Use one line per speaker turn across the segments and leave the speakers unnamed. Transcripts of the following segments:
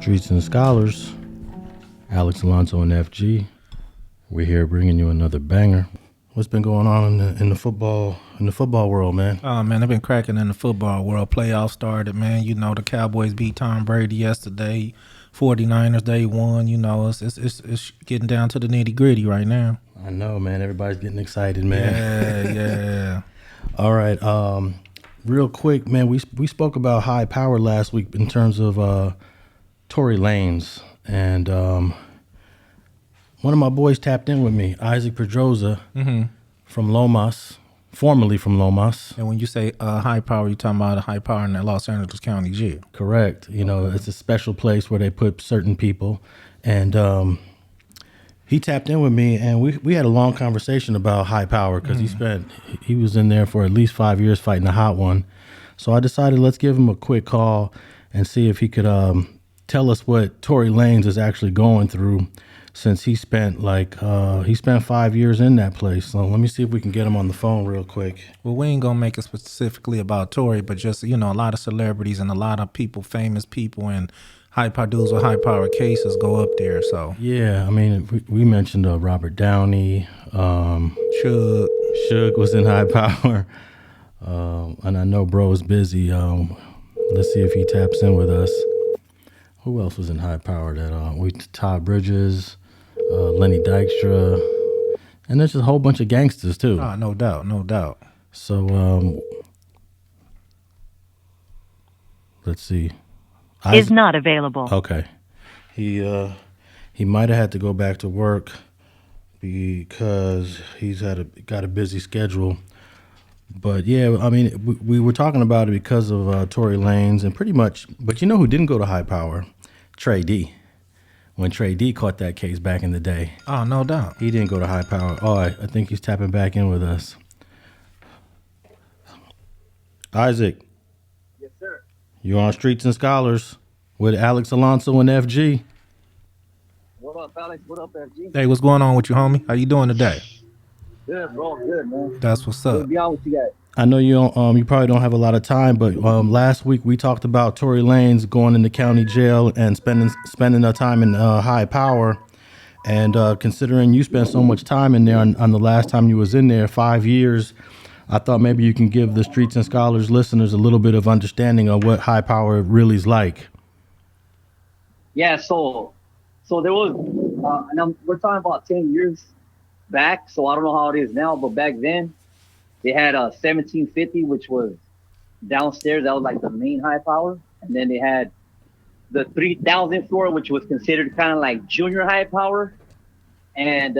Streets and Scholars, Alex Alonso and FG. We're here bringing you another banger. What's been going on in the football world, man?
Oh man, they've been cracking in the football world. Playoffs started, man. You know the Cowboys beat Tom Brady yesterday. 49ers, they won. You know it's getting down to the nitty gritty right now.
I know, man. Everybody's getting excited, man.
Yeah.
All right. Real quick, man. We spoke about high power last week in terms of Tory Lanez, and one of my boys tapped in with me, Isaac Pedroza, from Lomas, formerly from Lomas.
And when you say high power, you're talking about a high power in the Los Angeles County Jail.
Correct. You know, it's a special place where they put certain people. And he tapped in with me, and we had a long conversation about high power because he was in there for at least 5 years fighting a hot one. So I decided let's give him a quick call and see if he could tell us what Tory Lanez is actually going through, since he spent 5 years in that place. So let me see if we can get him on the phone real quick.
Well, we ain't gonna make it specifically about Tory, but just, you know, a lot of celebrities and a lot of people, famous people, and high power dudes with high power cases go up there. So
yeah, I mean, we mentioned Robert Downey, Suge was in high power, and I know bro is busy. Let's see if he taps in with us. Who else was in high power? Todd Bridges, Lenny Dykstra, and there's just a whole bunch of gangsters too.
No doubt.
So let's see.
Is not available.
Okay, he might have had to go back to work because he's got a busy schedule. But yeah, I mean, we were talking about it because of Tory Lanez and pretty much. But you know who didn't go to high power? Trey D. When Trey D caught that case back in the day.
Oh, no doubt.
He didn't go to high power. Oh, I think he's tapping back in with us. Isaac.
Yes, sir.
You're on Streets and Scholars with Alex Alonso and FG.
What up, Alex? What up, FG?
Hey, what's going on with you, homie? How you doing today?
Good, bro. Good, man.
That's what's up.
Good to be on with you guys.
I know you don't. You probably don't have a lot of time, but last week we talked about Tory Lanez going into county jail and spending the time in high power. And considering you spent so much time in there on the last time you was in there, 5 years, I thought maybe you can give the Streets and Scholars listeners a little bit of understanding of what high power really is like.
Yeah, so there was, and we're talking about 10 years back, so I don't know how it is now, but back then they had 1750, which was downstairs. That was like the main high power, and then they had the 3000th floor, which was considered kind of like junior high power, and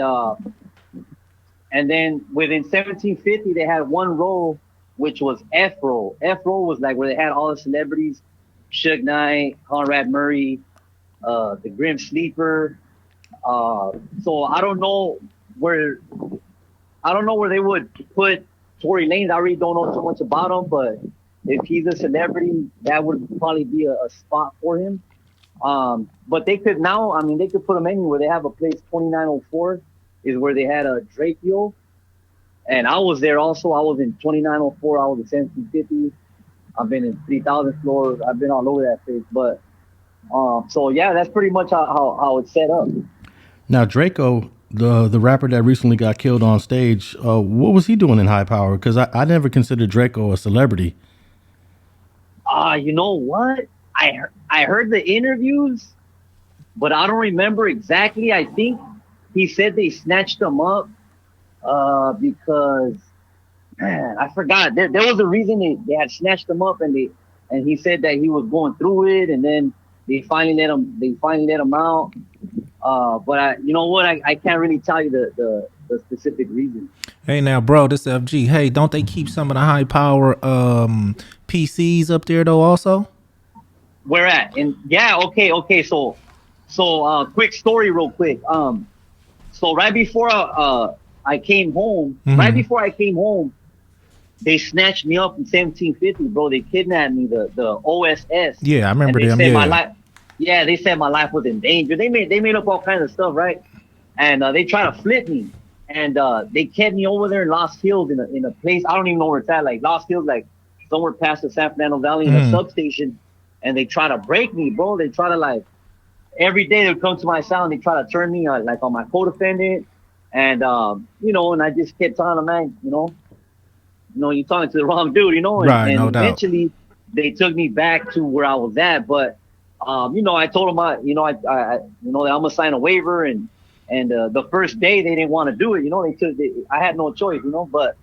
then within 1750 they had one row, which was F row. F row was like where they had all the celebrities, Suge Knight, Conrad Murray, the Grim Sleeper. So I don't know where they would put Tory Lanez. I really don't know so much about him, but if he's a celebrity, that would probably be a spot for him. But they could now, I mean, they could put him anywhere. They have a place, 2904, is where they had a Drapio. And I was there also. I was in 2904. I was in 1750. I've been in 3000 floors. I've been all over that place. But so yeah, that's pretty much how it's set up.
Now Draco, the rapper that recently got killed on stage, what was he doing in high power? Because I never considered Draco a celebrity.
You know what? I heard the interviews, but I don't remember exactly. I think he said they snatched him up because, man, I forgot. There was a reason they had snatched him up, and he said that he was going through it, and then they finally let him out. But you know what? I can't really tell you the specific reason.
Hey now, bro, this is FG. Hey, don't they keep some of the high power PCs up there though also?
Where at? And yeah, okay. So quick story real quick. So right before I came home, they snatched me up in 1750, bro. They kidnapped me, the OSS.
Yeah, I remember them.
Yeah, they said my life was in danger. They made up all kinds of stuff, right? And they tried to flip me. And they kept me over there in Lost Hills in a place, I don't even know where it's at, like Lost Hills, like somewhere past the San Fernando Valley in a substation. And they try to break me, bro. They try to every day they would come to my cell and they try to turn me on my co-defendant, and and I just kept telling them, man, you're talking to the wrong dude,
Right, no doubt.
Eventually they took me back to where I was at, but I told them I'm gonna sign a waiver, and the first day they didn't want to do it, I had no choice, but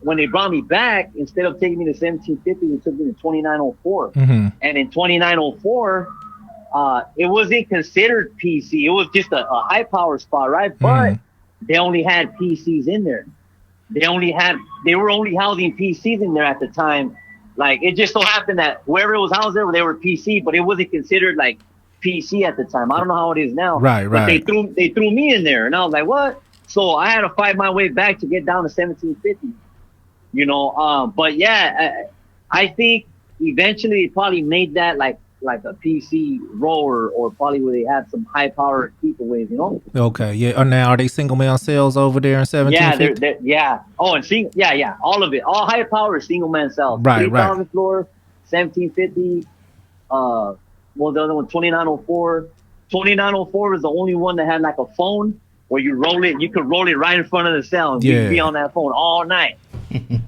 when they brought me back, instead of taking me to 1750, they took me to 2904.
Mm-hmm.
And in 2904, it wasn't considered PC. It was just a high power spot, right? But they only had PCs in there. They were only housing PCs in there at the time. Like, it just so happened that whoever was housed there, they were PC, but it wasn't considered like PC at the time. I don't know how it is now.
Right.
But they threw me in there, and I was like, what? So I had to fight my way back to get down to 1750. But yeah, I think eventually it probably made that like a PC role, or probably where they had some high powered people with,
Okay, yeah. Now, are they single man cells over there in 1750?
Yeah, yeah. Oh, and yeah, all of it, all high powered single man cells.
Right.
3,000 floor, 1750. Well, the other one, 2904. 2904 is the only one that had like a phone where you could roll it right in front of the cell, and you'd be on that phone all night.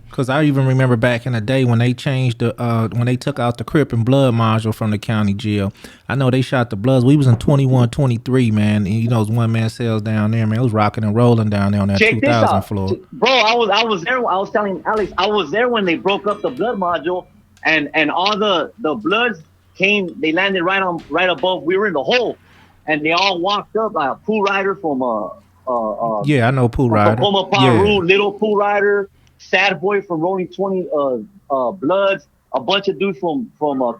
Because I even remember back in the day when they changed when they took out the Crip and Blood module from the county jail. I know they shot the Bloods. We was in 2123, man. And those one-man cells down there, man. It was rocking and rolling down there on that 2000 floor.
Bro, I was there. I was telling Alex, I was there when they broke up the Blood module, and all the Bloods came. They landed right above. We were in the hole, and they all walked up. A pool rider from
yeah, I know Pool Rider.
Oklahoma Paru, Little Pool Rider. Sad Boy from Rolling 20 Bloods, a bunch of dudes from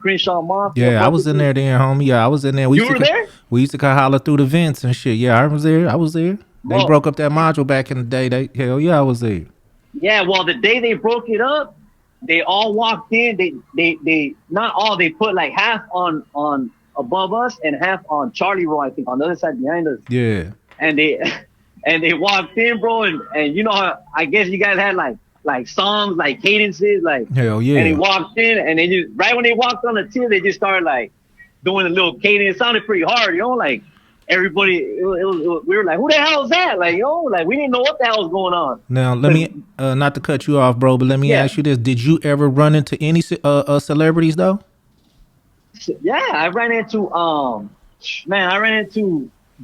Crenshaw Mafia.
Yeah, I was in there then, homie. Yeah, I was in there.
You were there?
We used to holler through the vents and shit. Yeah, I was there. They broke up that module back in the day. Hell yeah, I was there.
Yeah, well, the day they broke it up, they all walked in. They not all. They put like half on above us and half on Charlie Row, I think, on the other side behind us.
Yeah.
And they walked in, bro, and I guess you guys had like songs, like cadences, like
hell yeah.
And they walked in, and they just right when they walked on the tier, they just started like doing a little cadence. It sounded pretty hard, like everybody. We were like, who the hell is that? Like, like we didn't know what the hell was going on.
Now let me not to cut you off, bro, but let me ask you this: did you ever run into any celebrities though?
Yeah, I ran into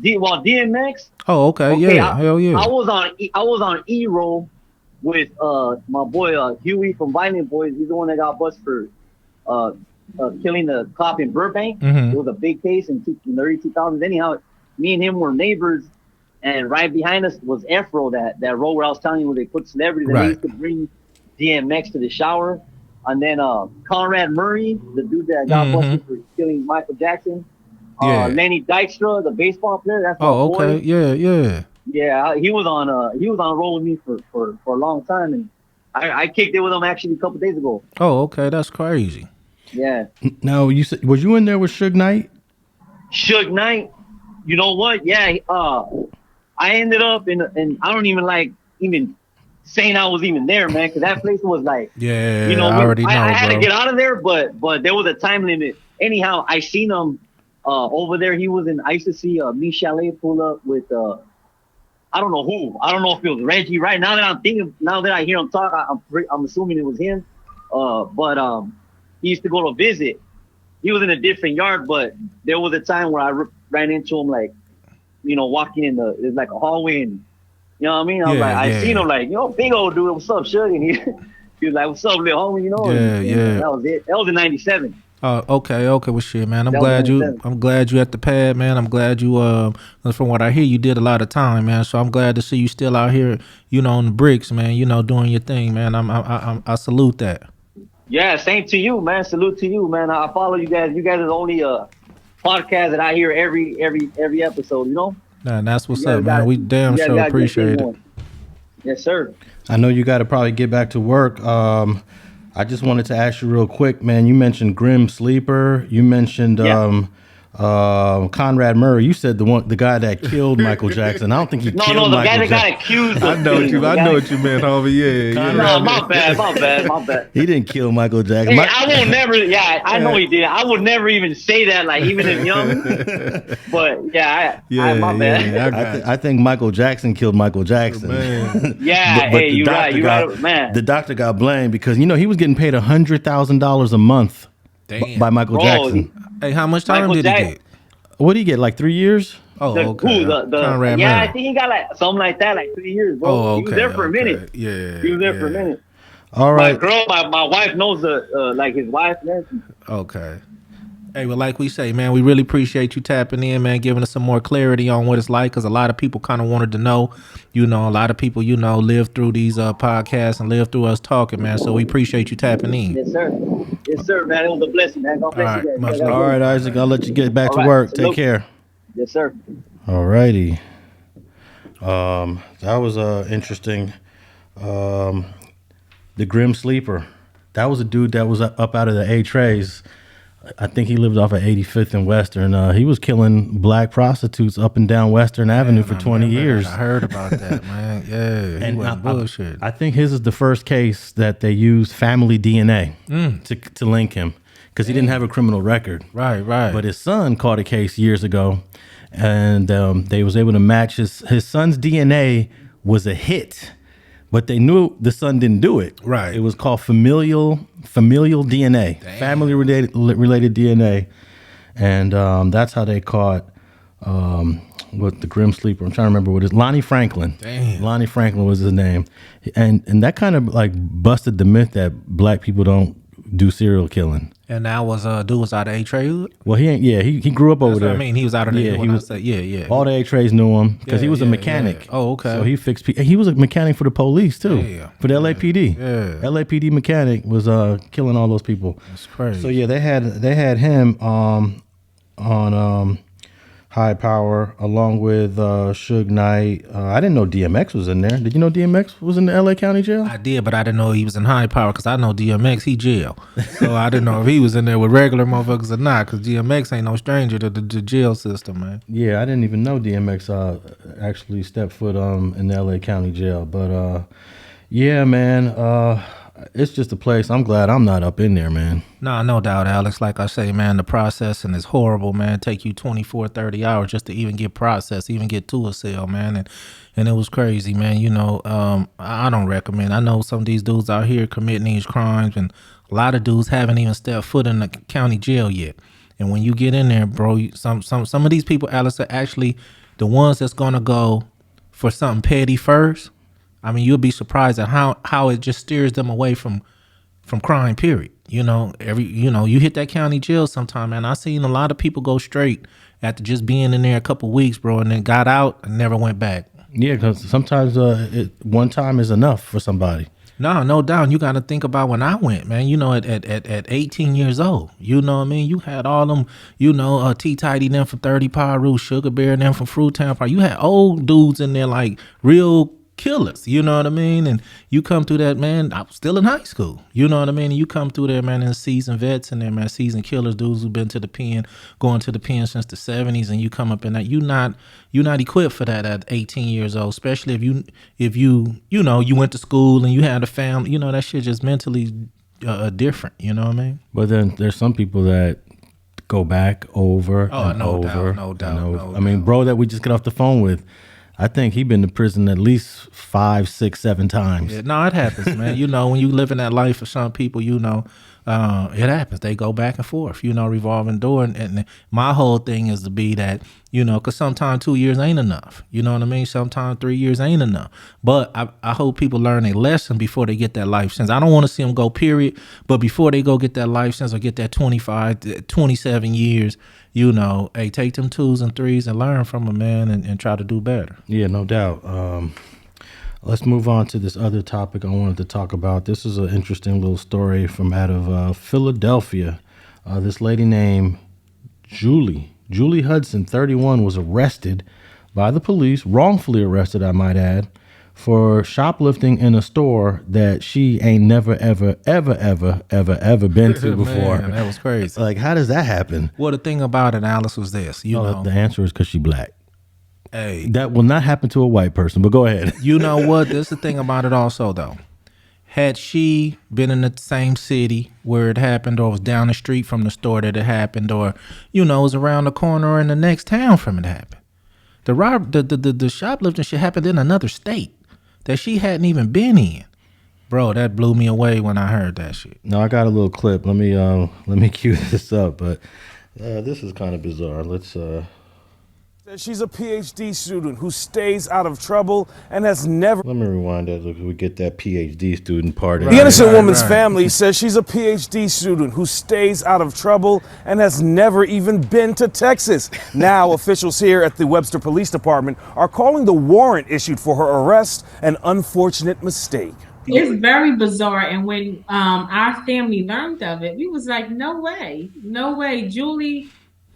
DMX.
Oh, okay, yeah, hell yeah.
I was on E-roll with my boy Huey from Violent Boys. He's the one that got busted for killing the cop in Burbank.
Mm-hmm.
It was a big case in the early 2000s. Anyhow, me and him were neighbors, and right behind us was Afro, that road where I was telling you where they put celebrities.
Right.
They used to bring DMX to the shower. And then Conrad Murray, the dude that got busted for killing Michael Jackson. Lenny Dykstra, the baseball player. That's my boy.
Yeah.
Yeah, he was on a roll with me for a long time, and I kicked it with him actually a couple days ago.
Oh, okay, that's crazy.
Yeah.
No, you said, was you in there with Suge Knight?
Suge Knight, you know what? Yeah, I ended up in I don't even like even saying I was even there, man, because that place was like,
I already know.
I had to get out of there, but there was a time limit. Anyhow, I seen him over there. He was in. I used to see Michelle pull up with I don't know who. I don't know if it was Reggie. Right now that I hear him talk, I'm assuming it was him. But he used to go to visit. He was in a different yard, but there was a time where I ran into him, like, walking in it's like a hallway, and you know what I mean? I was I seen him like, big old dude, what's up, Suge? And he was like, what's up, little homie? And that was it. That was in '97.
Okay. Well, shit, man. I'm glad you at the pad, man. I'm glad you. From what I hear, you did a lot of time, man. So I'm glad to see you still out here, on the bricks, man. Doing your thing, man. I salute that.
Yeah, same to you, man. Salute to you, man. I follow you guys. You guys are the only podcast that I hear every episode.
Nah, that's what's up, man. We damn sure appreciate it.
Yes, sir.
I know you got to probably get back to work. I just wanted to ask you real quick, man. You mentioned Grim Sleeper. You mentioned Conrad Murray, you said the guy that killed Michael Jackson. I don't think he killed Michael
the guy
Jackson.
that got accused.
I know what you meant, homie. Yeah.
No, my bad.
He didn't kill Michael Jackson.
Hey, I won't never. Yeah, I know he did. I would never even say that, like even if young. But my bad.
I think Michael Jackson killed Michael Jackson.
Yeah,
but
you're right, man.
The doctor got blamed because he was getting paid $100,000 a month by Michael Jackson.
Hey, how much time did he get?
What did he get? Like 3 years?
Oh, okay.
Conrad Murray. I think he got like something like that, like 3 years, bro.
Oh, okay.
He was there for a minute.
Yeah.
He was there for a minute.
All right.
My wife knows like his wife.
Okay. Hey, well, like we say, man, we really appreciate you tapping in, man, giving us some more clarity on what it's like, because a lot of people kind of wanted to know, a lot of people, live through these podcasts and live through us talking, man, so we appreciate you tapping in.
Yes, sir, man. It was a blessing, man. God bless you guys.
All right, Isaac, I'll let you get back to work. Take care.
Yes, sir.
All righty. That was interesting. The Grim Sleeper. That was a dude that was up out of the A-Trays. I think he lived off of 85th and Western. He was killing black prostitutes up and down Western Avenue for 20 years.
I heard about that, man. Yeah, and bullshit.
I think his is the first case that they used family DNA to link him, because he didn't have a criminal record.
Right.
But his son caught a case years ago, and they was able to match his son's DNA was a hit. But they knew the son didn't do it.
Right.
It was called familial DNA, family related DNA, and that's how they caught the Grim Sleeper. I'm trying to remember what it is. Lonnie Franklin.
Damn.
Lonnie Franklin was his name, and that kind of like busted the myth that black people don't do serial killing.
And that was dude was out of A-Tray.
Well, he ain't. Yeah, he grew up over there.
I mean, he was out of there.
Yeah, he was.
Yeah.
All the A-Trays knew him because he was a mechanic.
Yeah. Oh, okay.
So he fixed. He was a mechanic for the police too.
Yeah.
For the LAPD.
Yeah.
LAPD mechanic was killing all those people.
That's crazy.
So yeah, they had him on High Power along with Suge Knight. I didn't know DMX was in there. Did you know DMX was in the LA County Jail?
I did, but I didn't know he was in High Power, because I know DMX, he jail. So I didn't know if he was in there with regular motherfuckers or not, because DMX ain't no stranger to the jail system, man.
Yeah, I didn't even know DMX actually stepped foot in the LA County Jail. But yeah, man, it's just a place. I'm glad I'm not up in there, man.
Nah, no doubt, Alex. Like I say, man, the processing is horrible, man. Take you 24, 30 hours just to even get processed, even get to a cell, man. And it was crazy, man. I don't recommend. I know some of these dudes out here committing these crimes, and a lot of dudes haven't even stepped foot in the county jail yet. And when you get in there, bro, some of these people, Alex, are actually the ones that's gonna go for something petty first. I mean, you'll be surprised at how it just steers them away from crime, period. You hit that county jail sometime, man. I seen a lot of people go straight after just being in there a couple weeks, bro, and then got out and never went back.
Yeah, because sometimes one time is enough for somebody.
No doubt. You got to think about when I went, man. At 18 years old, you know what I mean? You had all them, T-Tidy them from 30 Piru, Sugar Bear them from Fruit Town Park. You had old dudes in there, like real killers, you know what I mean? And you come through that, man, I was still in high school, you know what I mean? And you come through there, man, and seasoned vets in there, man, seasoned killers, dudes who've been to the pen, going to the pen since the 70s, and you come up in that, you're not equipped for that at 18 years old, especially if you went to school and you had a family, that shit just mentally different, you know what I mean?
But then there's some people that go back over and
no
over.
No doubt.
I mean, bro that we just got off the phone with, I think he been to prison at least 5, 6, 7 times.
Yeah, no, it happens, man. When you live in that life for some people, it happens. They go back and forth, revolving door. And my whole thing is to be that, because sometimes 2 years ain't enough. You know what I mean? Sometimes 3 years ain't enough. But I hope people learn a lesson before they get that life sentence. I don't want to see them go, period. But before they go get that life sentence or get that 25, 27 years, hey, take them 2s and 3s and learn from them, man, and try to do better.
Yeah, no doubt. Let's move on to this other topic I wanted to talk about. This is an interesting little story from out of Philadelphia. This lady named Julie Hudson, 31, was arrested by the police, wrongfully arrested, I might add, for shoplifting in a store that she ain't never, ever, ever, ever, ever, ever been to before.
Man, that was crazy.
Like, how does that happen?
Well, the thing about it, Alice, was this. You know,
The answer is because she black.
hey,
That will not happen to a white person, but go ahead.
you know what? That's the thing about it also, though. Had she been in the same city where it happened, or was down the street from the store that it happened, or, you know, was around the corner or in the next town from it happened, the shoplifting shit happened in another state that she hadn't even been in. Bro, that blew me away when I heard that shit.
No, I got a little clip. Let me cue this up, but this is kind of bizarre. Let's
She's a PhD student who stays out of trouble and has never...
let me rewind that so we get that PhD student part.
The innocent woman's family says she's a PhD student who stays out of trouble and has never even been to Texas. Now, officials here at the Webster Police Department are calling the warrant issued for her arrest an unfortunate mistake.
It's very bizarre, and when our family learned of it, we was like, no way, Julie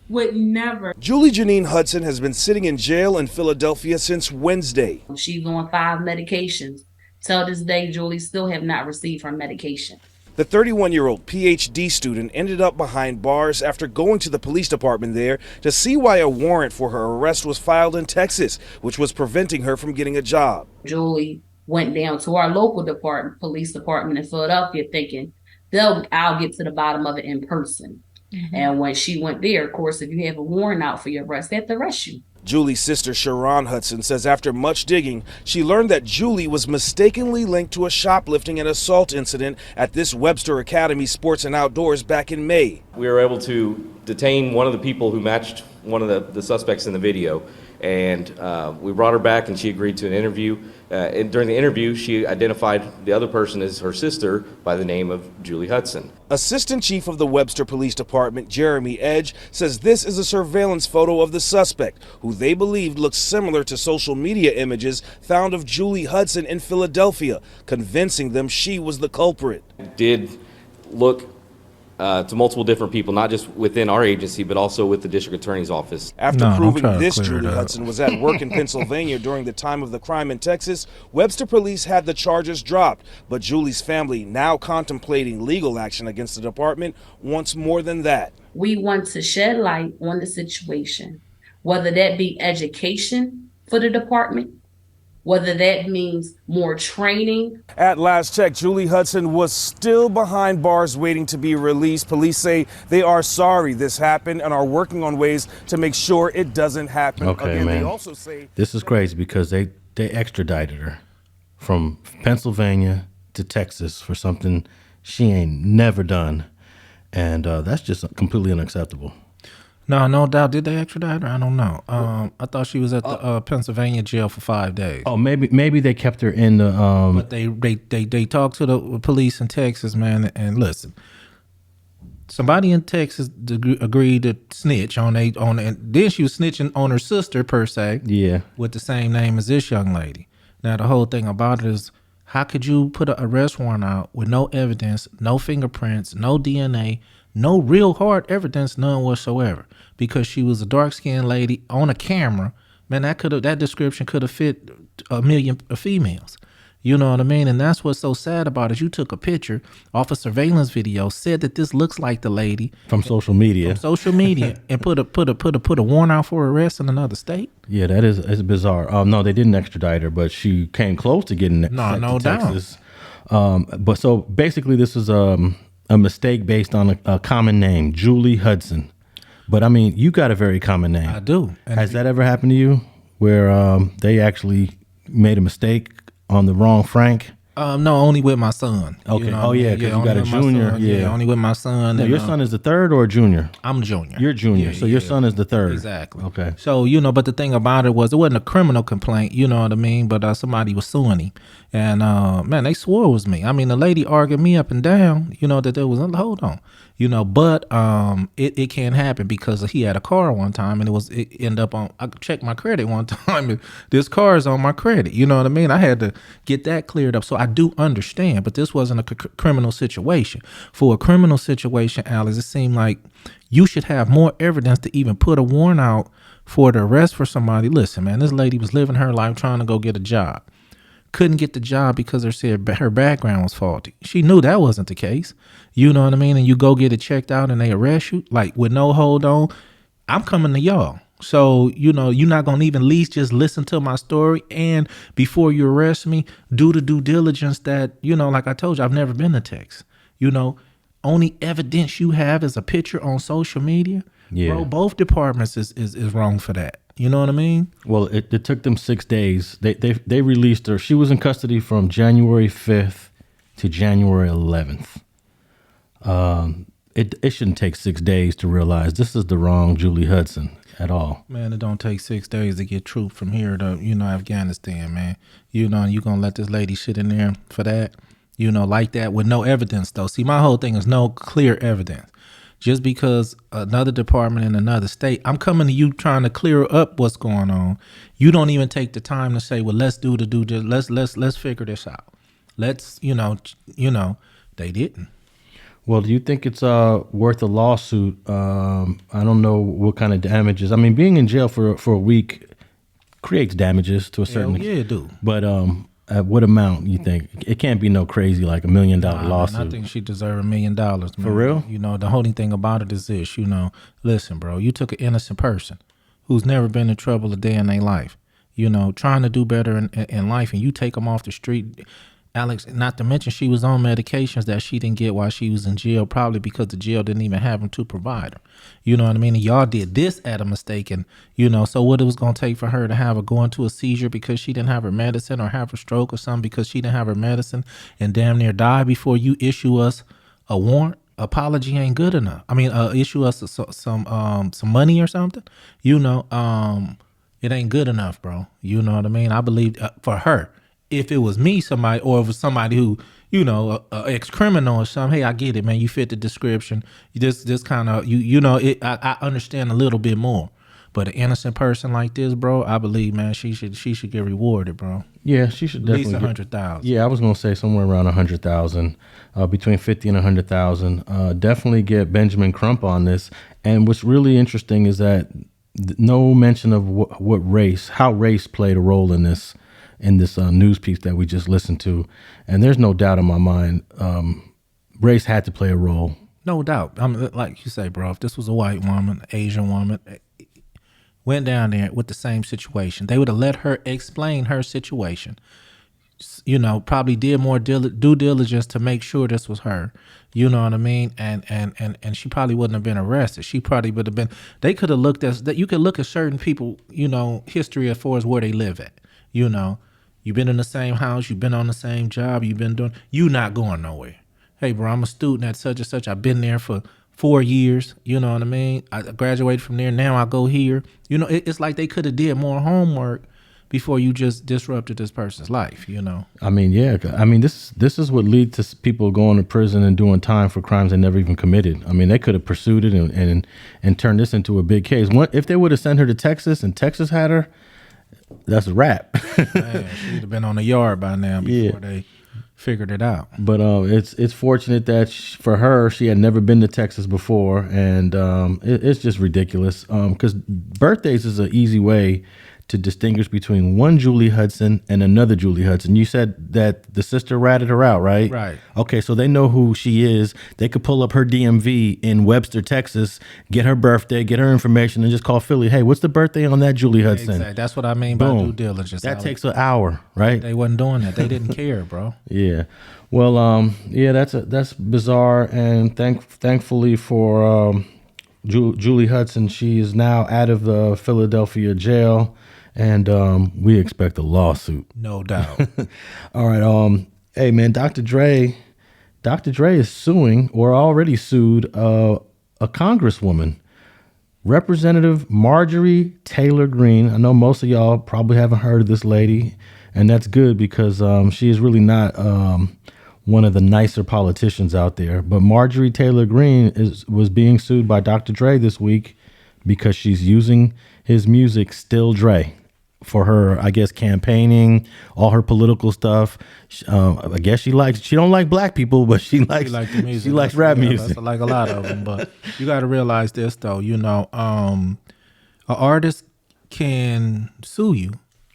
would never.
Julie Janine Hudson has been sitting in jail in Philadelphia since Wednesday.
She's on 5 medications. Till this day, Julie still have not received her medication.
The 31-year-old PhD student ended up behind bars after going to the police department there to see why a warrant for her arrest was filed in Texas, which was preventing her from getting a job.
Julie went down to our local police department in Philadelphia, thinking I'll get to the bottom of it in person. Mm-hmm. And when she went there, of course, if you have a warrant out for your arrest, they have to arrest you.
Julie's sister, Sharon Hudson, says after much digging, she learned that Julie was mistakenly linked to a shoplifting and assault incident at this Webster Academy Sports and Outdoors back in May.
We were able to detain one of the people who matched one of the suspects in the video, and we brought her back and she agreed to an interview. And during the interview, she identified the other person as her sister by the name of Julie Hudson.
Assistant Chief of the Webster Police Department, Jeremy Edge, says this is a surveillance photo of the suspect, who they believed looks similar to social media images found of Julie Hudson in Philadelphia, convincing them she was the culprit.
Did look to multiple different people, not just within our agency, but also with the district attorney's office.
After proving this Julie Hudson was at work in Pennsylvania during the time of the crime in Texas, Webster police had the charges dropped. But Julie's family, now contemplating legal action against the department, wants more than that.
We want to shed light on the situation, whether that be education for the department, whether that means more training.
At last check, Julie Hudson was still behind bars waiting to be released. Police say they are sorry this happened and are working on ways to make sure it doesn't happen again.
Man.
They also say
this is crazy because they extradited her from Pennsylvania to Texas for something she ain't never done. And that's just completely unacceptable.
No doubt. Did they extradite her? I don't know. I thought she was at the Pennsylvania jail for 5 days.
Oh, maybe they kept her in the.
But they talked to the police in Texas, man. And listen, somebody in Texas agreed to snitch on and then she was snitching on her sister per se.
Yeah.
With the same name as this young lady. Now the whole thing about it is, how could you put an arrest warrant out with no evidence, no fingerprints, no DNA? No real hard evidence, none whatsoever, because she was a dark-skinned lady on a camera. Man, that description could have fit a million females. You know what I mean? And that's what's so sad about it. You took a picture off a surveillance video, said that this looks like the lady
from social media,
and put a warrant out for arrest in another state.
Yeah, it's bizarre. No, they didn't extradite her, but she came close to getting sent to Texas. But so basically, this is a mistake based on a common name, Julie Hudson. But I mean, you got a very common name.
I do. And
has that ever happened to you where they actually made a mistake on the wrong Frank?
No, only with my son.
Okay.
You know,
oh yeah, because you got a junior.
Yeah, only with my son.
No, your son is the third or a junior?
I'm a junior.
You're junior, so your son is the third.
Exactly.
Okay.
So but the thing about it wasn't a criminal complaint. You know what I mean? But somebody was suing him, and man, they swore it was me. I mean, the lady argued me up and down. That there was hold on. But it can't happen because he had a car one time and it ended up on. I checked my credit one time and this car is on my credit. You know what I mean? I had to get that cleared up. So I do understand, but this wasn't a criminal situation. For a criminal situation, Alice, it seemed like you should have more evidence to even put a warrant out for the arrest for somebody. Listen, man, this lady was living her life trying to go get a job. couldn't get the job because her background was faulty. She knew that wasn't the case. You know what I mean? And you go get it checked out and they arrest you, like with no hold on. I'm coming to y'all. So, you're not going to even at least just listen to my story. And before you arrest me, do the due diligence that, like I told you, I've never been to Texas. Only evidence you have is a picture on social media. Yeah. Bro, both departments is wrong for that. You know what I mean?
Well, it took them 6 days. They released her. She was in custody from January 5th to January 11th. It shouldn't take 6 days to realize this is the wrong Julie Hudson at all.
Man, it don't take 6 days to get truth from here to, Afghanistan, man. You going to let this lady sit in there for that? Like that with no evidence, though. See, my whole thing is no clear evidence. Just because another department in another state, I'm coming to you trying to clear up what's going on. You don't even take the time to say, well, let's let's figure this out. Let's, they didn't.
Well, do you think it's worth a lawsuit? I don't know what kind of damages. I mean, being in jail for a week creates damages to a certain extent.
Yeah, it do.
But at what amount you think? It can't be no crazy like $1 million lawsuit.
Man, I think she deserves $1 million. Man.
For real?
The only thing about it is this. Listen, bro, you took an innocent person who's never been in trouble a day in their life. Trying to do better in life, and you take them off the street. Alex, not to mention she was on medications that she didn't get while she was in jail, probably because the jail didn't even have them to provide her. You know what I mean? And y'all did this at a mistake, and so what it was going to take for her to go into a seizure because she didn't have her medicine, or have a stroke or something because she didn't have her medicine, and damn near die before you issue us a warrant. Apology ain't good enough. I mean, issue us some money or something. It ain't good enough, bro. You know what I mean? I believe for her. If it was me, somebody, or if it was somebody who, a ex-criminal or something, hey, I get it, man. You fit the description. This kind of, I understand a little bit more. But an innocent person like this, bro, I believe, man, she should get rewarded, bro.
Yeah, she should definitely
at least 100,000.
Yeah, I was gonna say somewhere around 100,000, between 50 and 100,000. Definitely get Benjamin Crump on this. And what's really interesting is that no mention of how race played a role in this news piece that we just listened to. And there's no doubt in my mind, race had to play a role.
No doubt. Like you say, bro, if this was a white woman, Asian woman, went down there with the same situation, they would have let her explain her situation. Probably did more due diligence to make sure this was her. You know what I mean? And she probably wouldn't have been arrested. She probably would have been. They could have looked at that. You could look at certain people, history as far as where they live at. You've been in the same house, you've been on the same job, you're not going nowhere. Hey, bro, I'm a student at such and such. I've been there for 4 years. You know what I mean? I graduated from there. Now I go here. It's like they could have did more homework before you just disrupted this person's life,
I mean, yeah. I mean, this is what leads to people going to prison and doing time for crimes they never even committed. I mean, they could have pursued it and turned this into a big case. If they would have sent her to Texas and Texas had her, that's a wrap.
Man, she'd have been on the yard by now before they figured it out.
But it's fortunate that for her, she had never been to Texas before, and it's just ridiculous. Because birthdays is an easy way to distinguish between one Julie Hudson and another Julie Hudson. You said that the sister ratted her out, right?
Right.
Okay, so they know who she is. They could pull up her DMV in Webster, Texas, get her birthday, get her information, and just call Philly. Hey, what's the birthday on that Julie Hudson?
Exactly. That's what I mean by due diligence.
That takes an hour, right?
They wasn't doing that. They didn't care, bro.
Yeah. Well, that's bizarre, and thankfully for Julie Hudson, she is now out of the Philadelphia jail. And we expect a lawsuit.
No doubt.
All right. Hey, man, Dr. Dre is suing, or already sued, a congresswoman, Representative Majorie Taylor Greene. I know most of y'all probably haven't heard of this lady, and that's good because she is really not one of the nicer politicians out there. But Majorie Taylor Greene was being sued by Dr. Dre this week because she's using his music, Still Dre, for her, I guess, campaigning, all her political stuff. I guess she don't like black people, but she likes the music. She likes rap music.
That's like a lot of them. But you got to realize this, though. An artist can sue you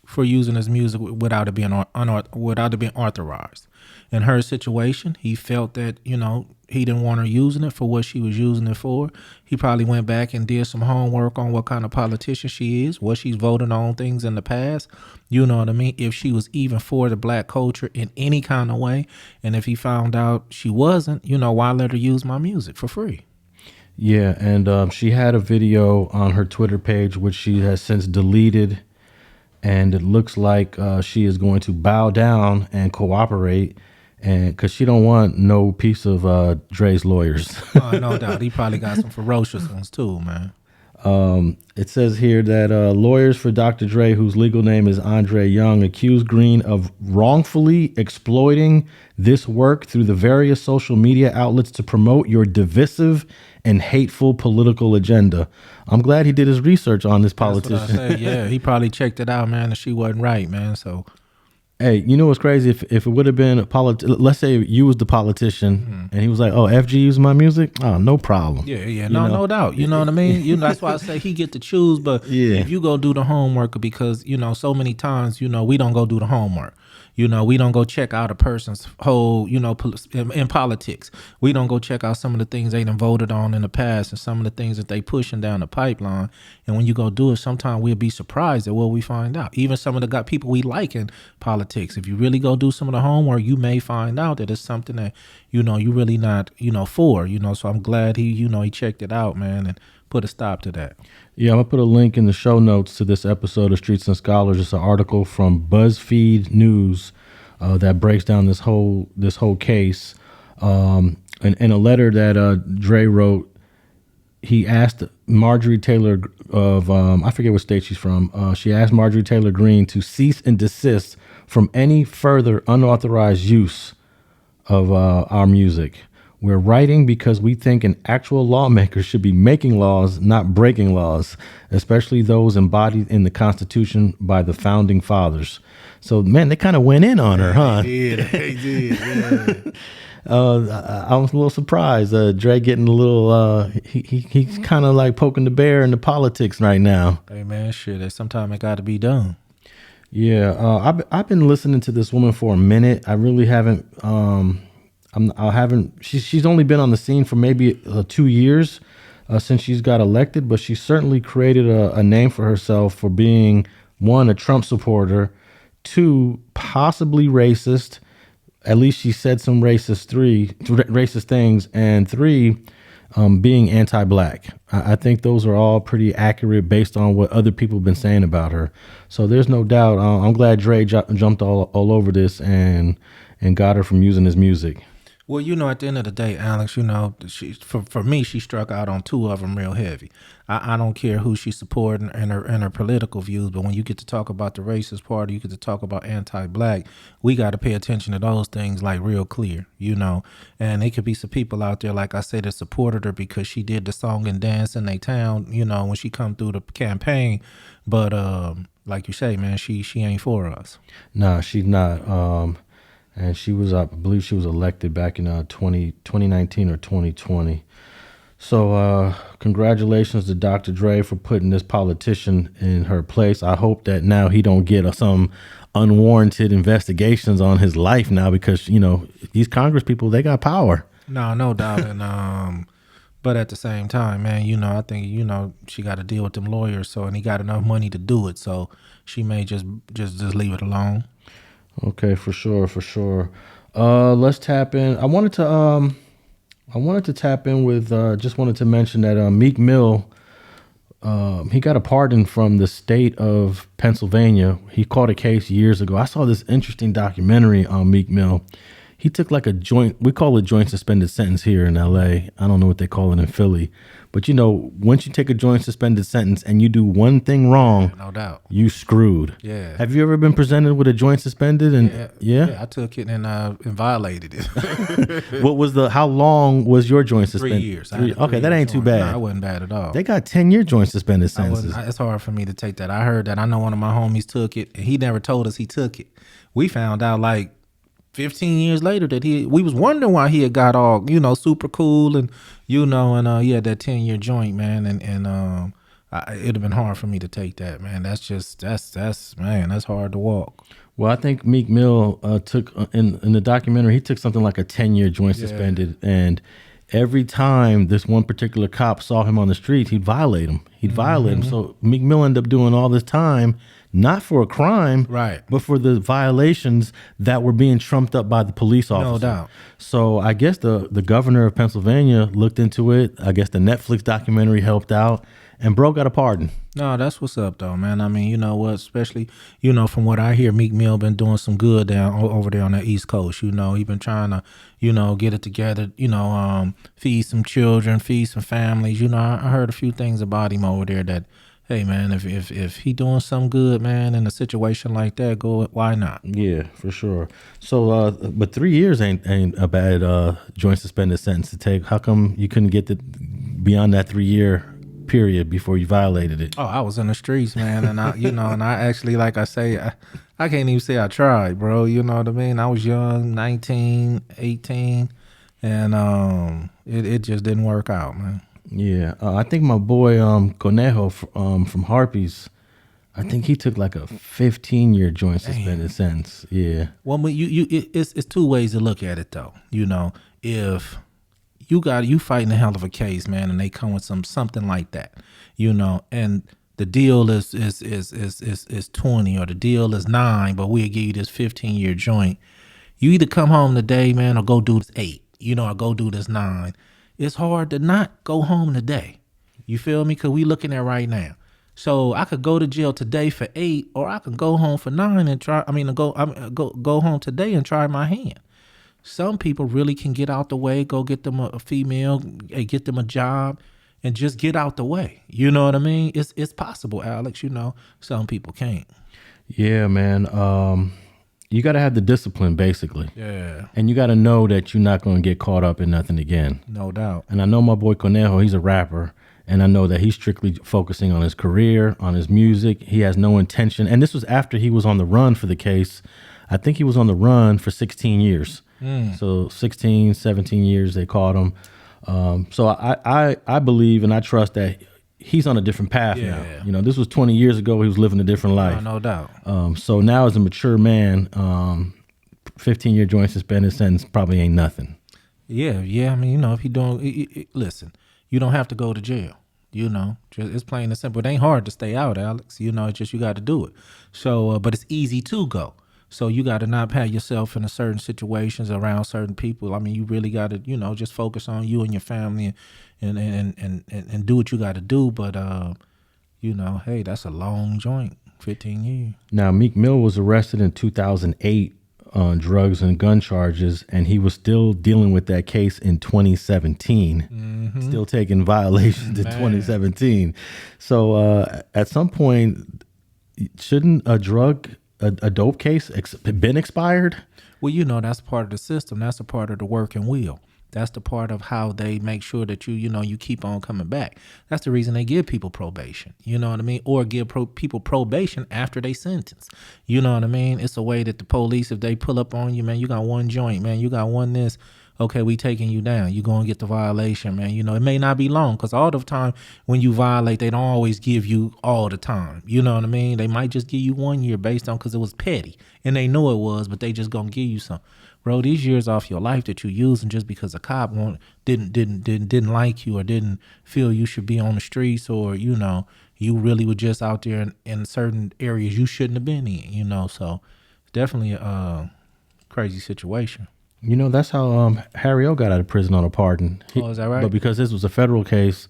for using his music without it being authorized. In her situation, he felt that, you know, he didn't want her using it for what she was using it for. He probably went back and did some homework on what kind of politician she is, what she's voted on things in the past. You know what I mean? If she was even for the black culture in any kind of way. And if he found out she wasn't, you know, why let her use my music for free?
Yeah, and she had a video on her Twitter page, which she has since deleted. And it looks like she is going to bow down and cooperate, and because she don't want no piece of Dre's lawyers.
No doubt. He probably got some ferocious ones too, man.
It says here that lawyers for Dr. Dre, whose legal name is Andre Young, accused Greene of wrongfully exploiting this work through the various social media outlets to promote your divisive and hateful political agenda. I'm glad he did his research on this politician.
That's what I say. Yeah, he probably checked it out, man, and she wasn't right, man. So,
hey, you know what's crazy? If it would have been let's say you was the politician and he was like, "Oh, FG using my music? Oh, no problem."
Yeah, no doubt. You know what I mean? You know, that's why I say he get to choose. But if you go do the homework, because you know, so many times, you know, we don't go do the homework. You know, we don't go check out a person's whole, you know, in politics. We don't go check out some of the things they done voted on in the past and some of the things that they pushing down the pipeline. And when you go do it, sometimes we'll be surprised at what we find out. Even some of the people we like in politics, if you really go do some of the homework, you may find out that it's something that, you know, you really not, you know, for, you know. So I'm glad he, you know, he checked it out, man, and put a stop to that.
Yeah, I'm gonna put a link in the show notes to this episode of Streets and Scholars. It's an article from BuzzFeed News that breaks down this whole case. In a letter that Dre wrote, he asked Majorie Taylor of I forget what state she's from. She asked Majorie Taylor Greene to cease and desist from any further unauthorized use of our music. We're writing because we think an actual lawmaker should be making laws, not breaking laws, especially those embodied in the Constitution by the founding fathers. So, man, they kind of went in on her, huh?
They did. Yeah.
I was a little surprised. Dre getting a little, he's kind of like poking the bear in the politics right now.
Hey, man, shit, sometimes it got to be done.
Yeah, I've been listening to this woman for a minute. I really haven't. She's only been on the scene for maybe 2 years since she's got elected, but she certainly created a name for herself for being, one, a Trump supporter, two, possibly racist. At least she said some racist things, and three, being anti-black. I think those are all pretty accurate based on what other people have been saying about her. So there's no doubt. I'm glad Dre jumped all over this and got her from using his music.
Well, you know, at the end of the day, Alex, you know, for me, she struck out on two of them real heavy. I don't care who she's supporting and her political views, but when you get to talk about the racist party, you get to talk about anti-black, we got to pay attention to those things like real clear, you know. And it could be some people out there, like I said, that supported her because she did the song and dance in their town, you know, when she come through the campaign. But like you say, man, she ain't for us.
No, she's not. And she was, I believe she was elected back in 2019 or 2020. So congratulations to Dr. Dre for putting this politician in her place. I hope that now he don't get some unwarranted investigations on his life now, because, you know, these Congress people, they got power.
No doubt. And but at the same time, man, you know, I think, you know, she got to deal with them lawyers. So, and he got enough money to do it. So she may just leave it alone.
Okay, for sure. Let's tap in. I wanted to tap in with, just wanted to mention that Meek Mill, he got a pardon from the state of Pennsylvania. He caught a case years ago. I saw this interesting documentary on Meek Mill. He took like we call it joint suspended sentence here in LA. I don't know what they call it in Philly. But, you know, once you take a joint suspended sentence and you do one thing wrong,
no doubt,
you screwed.
Yeah.
Have you ever been presented with a joint suspended? And yeah,
I took it and violated it.
How long was your joint suspended?
3 years.
Okay, that ain't too bad.
No, it wasn't bad at all.
They got 10-year joint suspended sentences.
It's hard for me to take that. I heard that. I know one of my homies took it, and he never told us he took it. We found out like 15 years later that we was wondering why he had got all, you know, super cool and, you know, and he had that 10-year joint, man. And it'd have been hard for me to take that, man. That's hard to walk.
Well, I think Meek Mill took in the documentary. He took something like a 10-year joint suspended, and every time this one particular cop saw him on the street, he'd violate him. So Meek Mill ended up doing all this time, not for a crime,
right,
but for the violations that were being trumped up by the police officer.
No doubt.
So I guess the governor of Pennsylvania looked into it. I guess the Netflix documentary helped out, and bro got a pardon.
No, that's what's up, though, man. I mean, you know what? Especially, you know, from what I hear, Meek Mill been doing some good over there on the East Coast. You know, he been trying to, you know, get it together. You know, feed some children, feed some families. You know, I heard a few things about him over there that, hey, man, if he doing some good, man, in a situation like that, why not?
Yeah, for sure. So, but 3 years ain't a bad joint suspended sentence to take. How come you couldn't get beyond that 3 year period before you violated it?
Oh, I was in the streets, man, and I actually, like I say, I can't even say I tried, bro. You know what I mean? I was young, 19, 18, and it just didn't work out, man.
Yeah, I think my boy Conejo from Harpies, I think he took like a 15-year joint suspended sentence. Yeah.
Well, it's two ways to look at it, though. You know, if you fighting a hell of a case, man, and they come with something like that, you know, and the deal is 20 or the deal is 9, but we'll give you this 15-year joint. You either come home today, man, or go do this 8, you know, or go do this 9. It's hard to not go home today. You feel me? Because we looking at right now. So I could go to jail today for 8, or I could go home for 9 and go home today and try my hand. Some people really can get out the way, go get them a female, get them a job, and just get out the way. You know what I mean? It's possible, Alex. You know, some people can't.
Yeah, man. You got to have the discipline, basically.
Yeah.
And you got to know that you're not going to get caught up in nothing again.
No doubt.
And I know my boy Conejo, he's a rapper, and I know that he's strictly focusing on his career, on his music. He has no intention. And this was after he was on the run for the case. I think he was on the run for 16 years. So 16, 17 years they caught him. So I believe and I trust that he's on a different path now. You know, this was 20 years ago. He was living a different life.
No doubt.
So now as a mature man, 15-year joint suspended sentence probably ain't nothing.
Yeah. I mean, you know, if you don't, listen, you don't have to go to jail. You know, just, it's plain and simple. It ain't hard to stay out, Alex. You know, it's just you got to do it. So, but it's easy to go. So you got to not pat yourself in certain situations around certain people. I mean, you really got to, you know, just focus on you and your family and do what you got to do. But, you know, hey, that's a long joint, 15 years. Now,
Meek Mill was arrested in 2008 on drugs and gun charges, and he was still dealing with that case in 2017, still taking violations in 2017. So at some point, shouldn't a dope case been expired?
Well, you know, that's part of the system. That's a part of the working wheel. That's the part of how they make sure that you keep on coming back. That's the reason they give people probation. You know what I mean? Or give people probation after they sentence. You know what I mean? It's a way that the police, if they pull up on you, man, you got one joint, man, you got one this. Okay, we taking you down. You going to get the violation, man. You know, it may not be long because all the time when you violate, they don't always give you all the time. You know what I mean? They might just give you 1 year based on because it was petty. And they know it was, but they just going to give you some. Bro, these years off your life that you using just because a cop didn't like you or didn't feel you should be on the streets, or, you know, you really were just out there in certain areas you shouldn't have been in, you know. So definitely a crazy situation.
You know, that's how Harry O got out of prison on a pardon.
Is that right?
But because this was a federal case,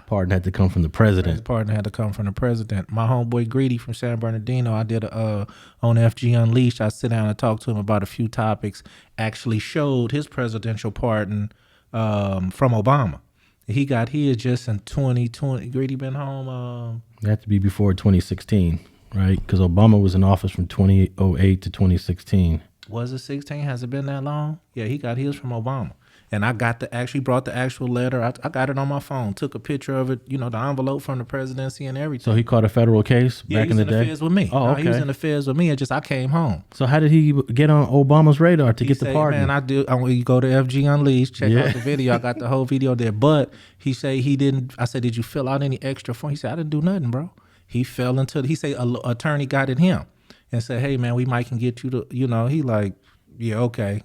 pardon had to come from the president.
Pardon had to come from the president. My homeboy Greedy from San Bernardino, I did on FGUnleashed. I sit down and talk to him about a few topics. Actually showed his presidential pardon from Obama. He got his just in 2020. Greedy been home.
It had to be before 2016, right? Because Obama was in office from 2008 to 2016.
Was it 16? Has it been that long? Yeah, he got his from Obama. And I brought the actual letter. I got it on my phone, took a picture of it, you know, the envelope from the presidency and everything.
So he caught a federal case back in the day?
He was in the feds with me.
Oh, okay.
He was in the feds with me, and I came home.
So how did he get on Obama's radar to get the pardon?
Man, you go to FGUnleashed, check out the video. I got the whole video there. But he said he didn't. I said, did you fill out any extra form? He said, I didn't do nothing, bro. He said an attorney guided him and said, hey, man, we might can get you to, you know, he like, yeah, okay,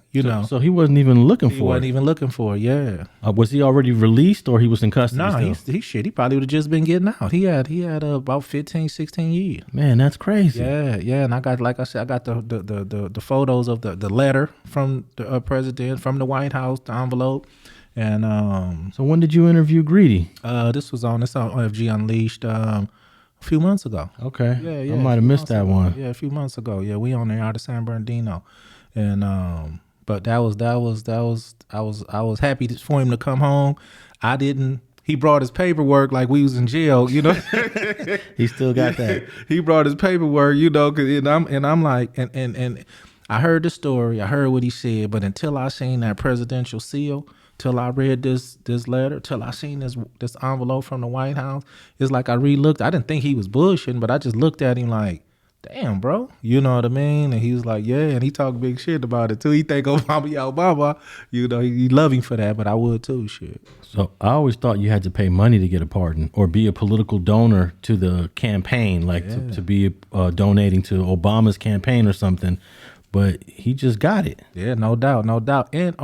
So he wasn't even looking for it.
He wasn't even looking for it, yeah.
Was he already released or he was in custody
No,
still?
he probably would have just been getting out. He had about 15, 16 years.
Man, that's crazy.
Yeah, and I got, like I said, I got the photos of the letter from the president, from the White House, the envelope. And
so when did you interview Greedy?
This was on FGUnleashed a few months ago.
Okay.
Yeah.
I might have missed that one.
Yeah, a few months ago. Yeah, we on there out of San Bernardino. And but I was happy for him to come home. He brought his paperwork like we was in jail, you know.
He still got that.
He brought his paperwork, you know, and I'm like, and I heard the story, I heard what he said, but until I seen that presidential seal, till I read this letter, till I seen this envelope from the White House, it's like I re-looked. I didn't think he was bullshitting, but I just looked at him like, damn, bro, you know what I mean? And he was like, yeah, and he talked big shit about it too. He think Obama, you know, he love him for that, but I would too, shit.
So I always thought you had to pay money to get a pardon or be a political donor to the campaign, like to be donating to Obama's campaign or something. But he just got it.
Yeah, no doubt. And,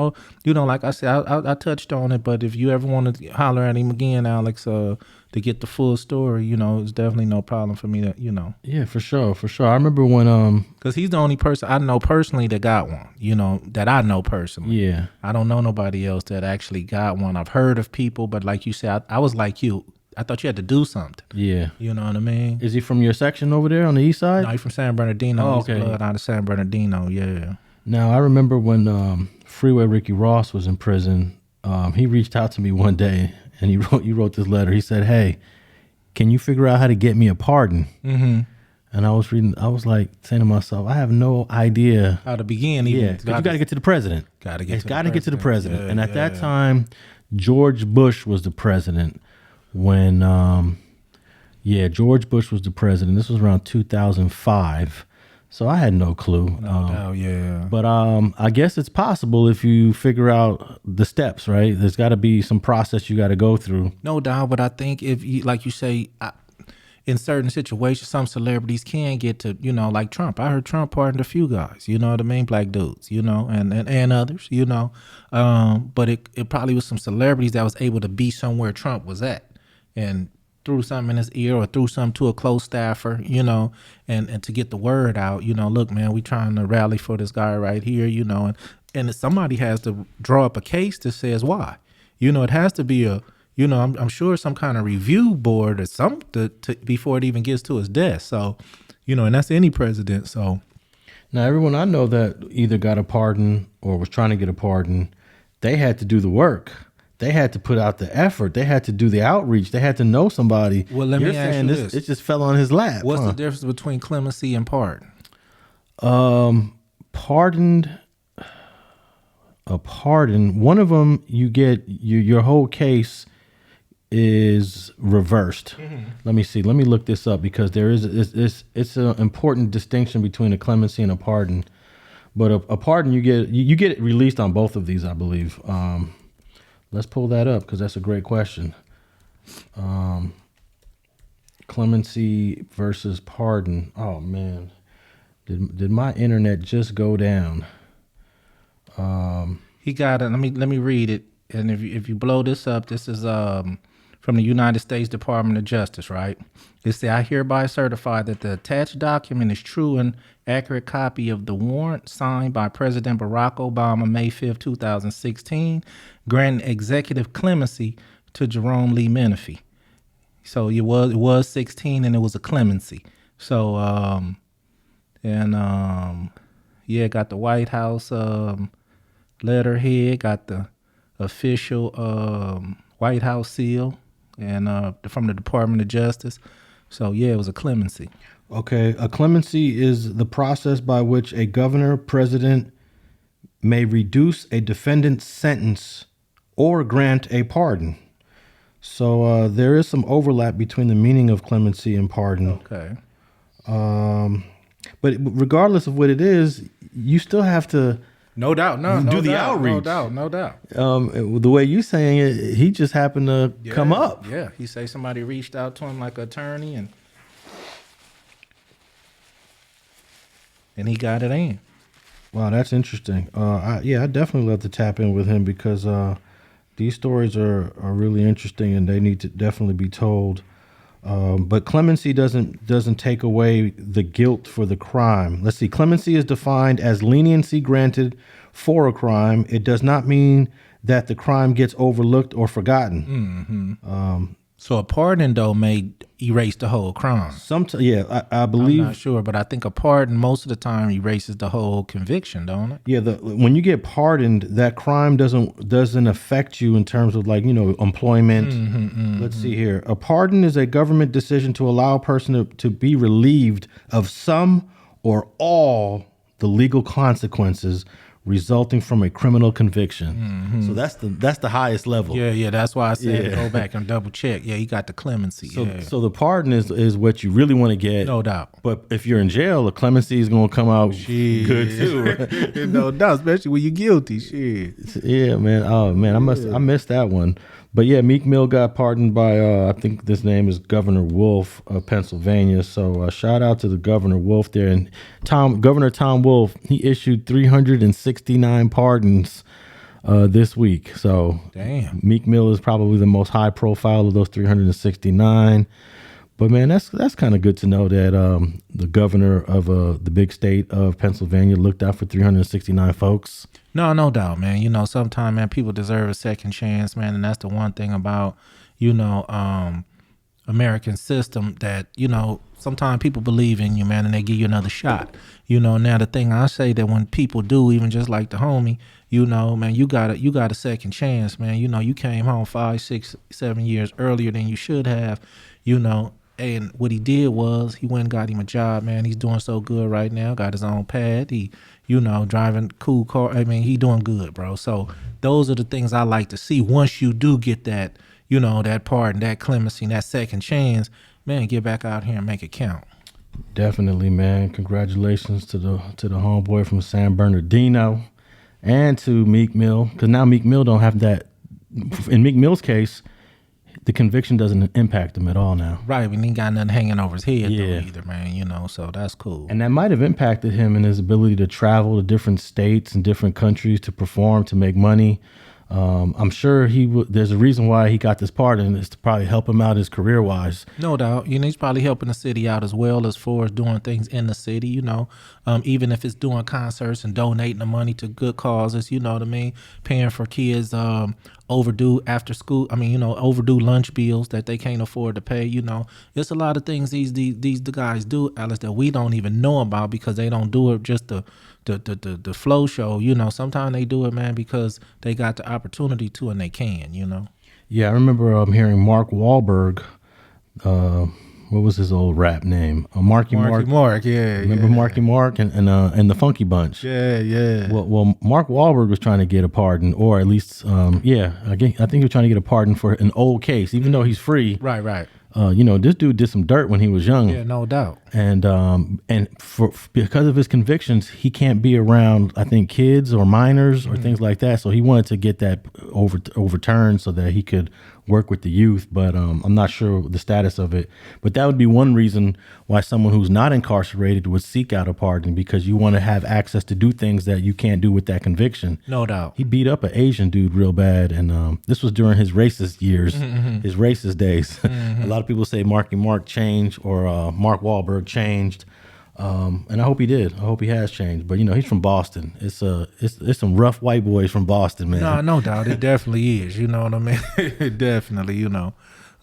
you know, like I said, I touched on it, but if you ever want to holler at him again, Alex, to get the full story, you know, it's definitely no problem for me to, you know.
Yeah, for sure. I remember when...
Because he's the only person I know personally that got one, you know, that I know personally.
Yeah.
I don't know nobody else that actually got one. I've heard of people, but like you said, I was like you. I thought you had to do something.
Yeah.
You know what I mean?
Is he from your section over there on the east side?
No, he's from San Bernardino.
Oh,
okay. He's blood out of San Bernardino, yeah.
Now, I remember when Freeway Ricky Ross was in prison, he reached out to me one day, and he wrote this letter. He said, hey, can you figure out how to get me a pardon?
Mm-hmm.
And I was saying to myself, I have no idea
how to begin. Even.
Yeah, because you got to get to the president.
Got to get
to the president.
Yeah,
and at that time, George Bush was the president. When, George Bush was the president. This was around 2005. So I had no clue.
No doubt, yeah.
But I guess it's possible if you figure out the steps, right? There's got to be some process you got to go through.
No doubt, but I think if you, like you say, in certain situations, some celebrities can get to, you know, like Trump. I heard Trump pardoned a few guys, you know what I mean? Black dudes, you know, and others, you know. But it probably was some celebrities that was able to be somewhere Trump was at and threw something in his ear or threw something to a close staffer, you know, and to get the word out, you know, look, man, we trying to rally for this guy right here, you know, and somebody has to draw up a case that says why. You know, it has to be you know, I'm sure some kind of review board or something before it even gets to his desk. So, you know, and that's any president. So
now everyone I know that either got a pardon or was trying to get a pardon, they had to do the work. They had to put out the effort. They had to do the outreach. They had to know somebody.
Well, let me ask you this.
It just fell on his lap.
What's the difference between clemency and pardon?
A pardon, one of them you get, your whole case is reversed. Mm-hmm. Let me see. Let me look this up because there is it's an important distinction between a clemency and a pardon. But a pardon you get it released on both of these, I believe. Let's pull that up because that's a great question. Clemency versus pardon. Oh man, did my internet just go down?
He got it. Let me read it. And if you blow this up, this is from the United States Department of Justice, right? They say, I hereby certify that the attached document is true and accurate copy of the warrant signed by President Barack Obama May 5th, 2016, granting executive clemency to Jerome Lee Menifee. So it was 16 and it was a clemency. So got the White House letterhead, got the official White House seal, and from the Department of Justice. So yeah, it was a clemency.
Okay, a clemency is the process by which a governor, president, may reduce a defendant's sentence or grant a pardon. So there is some overlap between the meaning of clemency and pardon.
Okay.
But regardless of what it is, you still have to
No doubt. No
do the
doubt,
outreach.
No doubt.
The way you saying it, he just happened to come up.
Yeah. He say somebody reached out to him like an attorney and he got it in.
Wow, that's interesting. I definitely love to tap in with him because these stories are really interesting and they need to definitely be told. But clemency doesn't take away the guilt for the crime. Let's see. Clemency is defined as leniency granted for a crime. It does not mean that the crime gets overlooked or forgotten.
So a pardon though may erase the whole crime.
I believe.
I'm not sure, but I think a pardon most of the time erases the whole conviction, don't it?
Yeah, when you get pardoned, that crime doesn't affect you in terms of employment. Let's see here. A pardon is a government decision to allow a person to be relieved of some or all the legal consequences resulting from a criminal conviction. So that's the highest level.
Yeah, that's why I said go back and double check. Yeah, you got the clemency.
So the pardon is what you really want to get.
No doubt.
But if you're in jail, the clemency is going to come out good too. Right?
No doubt, especially when you're guilty. Shit.
Yeah, man. Oh man, I missed that one. But yeah, Meek Mill got pardoned by I think this name is Governor Wolf of Pennsylvania. So shout out to the Governor Wolf there. And Governor Tom Wolf, he issued 369 pardons this week. So
damn,
Meek Mill is probably the most high profile of those 369. But man, that's kind of good to know that the governor of the big state of Pennsylvania looked out for 369 folks.
No doubt, man. Sometimes, man, people deserve a second chance, man. And that's the one thing about, American system that, sometimes people believe in you, man, and they give you another shot. Now the thing I say that when people do, even just like the homie, man, you got a second chance, man. You came home 5, 6, 7 years earlier than you should have, and what he did was he went and got him a job, man. He's doing so good right now, got his own pad. He, driving cool car. I mean, he doing good, bro. So those are the things I like to see. Once you do get that, that pardon, that clemency, that second chance, man, get back out here and make it count.
Definitely, man. Congratulations to the homeboy from San Bernardino and to Meek Mill. Because now Meek Mill don't have that. In Meek Mill's case, the conviction doesn't impact him at all now.
Right. We ain't got nothing hanging over his head though either, man, so that's cool.
And that might have impacted him in his ability to travel to different states and different countries to perform, to make money. I'm sure there's a reason why he got this pardon is to probably help him out his career wise.
No doubt. He's probably helping the city out as well as far as doing things in the city, even if it's doing concerts and donating the money to good causes, you know what I mean? Paying for kids, overdue after school. Overdue lunch bills that they can't afford to pay. There's a lot of things these guys do, Alice, that we don't even know about because they don't do it just the flow show. Sometimes they do it, man, because they got the opportunity to and they can.
Yeah, I remember hearing Mark Wahlberg. What was his old rap name? Marky Mark.
Yeah.
Remember Marky Mark and the Funky Bunch?
Yeah.
Well, Mark Wahlberg was trying to get a pardon, or at least, I think he was trying to get a pardon for an old case, even though he's free.
Right.
This dude did some dirt when he was young.
Yeah, no doubt.
And because of his convictions, he can't be around, I think, kids or minors or things like that. So he wanted to get that overturned so that he could work with the youth. But I'm not sure the status of it. But that would be one reason why someone who's not incarcerated would seek out a pardon, because you want to have access to do things that you can't do with that conviction.
No doubt.
He beat up an Asian dude real bad. And this was during his racist years, his racist days. A lot of people say Marky Mark changed or Mark Wahlberg changed. And I hope he did. I hope he has changed. But he's from Boston. It's some rough white boys from Boston, man.
No doubt. It definitely is. You know what I mean? It definitely, a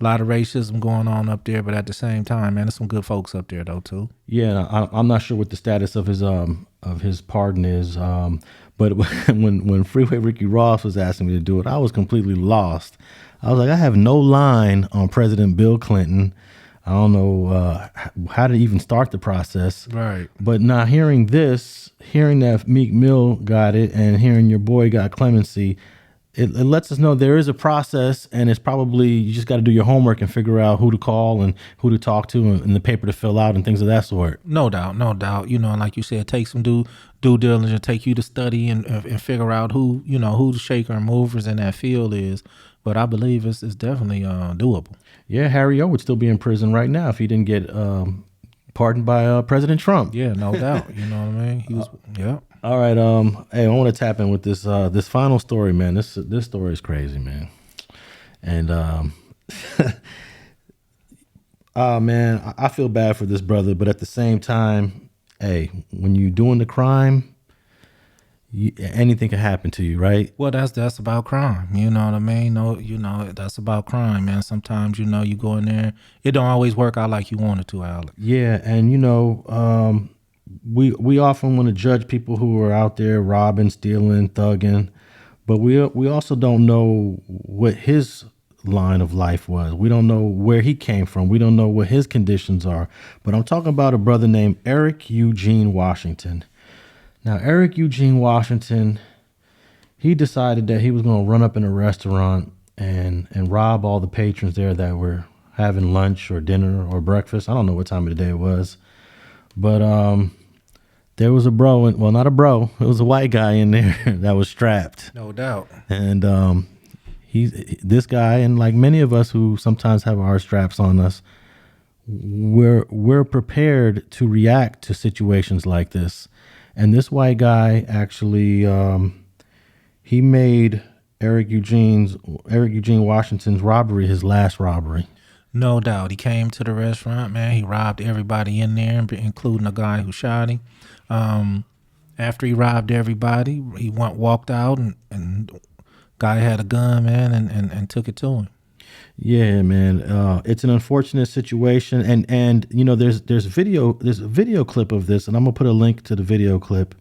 lot of racism going on up there, but at the same time, man, there's some good folks up there though too.
Yeah, I'm not sure what the status of his pardon is. But when Freeway Ricky Ross was asking me to do it, I was completely lost. I was like, I have no line on President Bill Clinton. I don't know how to even start the process.
Right.
But now hearing that Meek Mill got it and hearing your boy got clemency, it lets us know there is a process, and it's probably you just got to do your homework and figure out who to call and who to talk to and the paper to fill out and things of that sort.
No doubt. And like you said, take some due diligence, take you to study and figure out who the shaker and movers in that field is. But I believe it's definitely doable. Yeah,
Harry O would still be in prison right now if he didn't get pardoned by President Trump.
Yeah, no doubt. You know what I mean? He was, yeah.
All right. Hey, I want to tap in with this final story, man. This story is crazy, man. And man, I feel bad for this brother, but at the same time, hey, when you're doing the crime, anything can happen to you, right?
Well, that's about crime. You know what I mean? No, that's about crime, man. Sometimes, you go in there, it don't always work out like you want it to, Alex.
Yeah, and we often want to judge people who are out there robbing, stealing, thugging, but we also don't know what his line of life was. We don't know where he came from. We don't know what his conditions are. But I'm talking about a brother named Eric Eugene Washington. Now, Eric Eugene Washington, he decided that he was going to run up in a restaurant and rob all the patrons there that were having lunch or dinner or breakfast. I don't know what time of the day it was. But there was a bro, well, not a bro, it was a white guy in there that was strapped.
No doubt.
And this guy, and like many of us who sometimes have our straps on us, we're prepared to react to situations like this. And this white guy actually, he made Eric Eugene Washington's robbery his last robbery.
No doubt. He came to the restaurant, man. He robbed everybody in there, including the guy who shot him. After he robbed everybody, he walked out, and guy had a gun, man, and took it to him.
Yeah, man. It's an unfortunate situation, and there's a video clip of this, and I'm gonna put a link to the video clip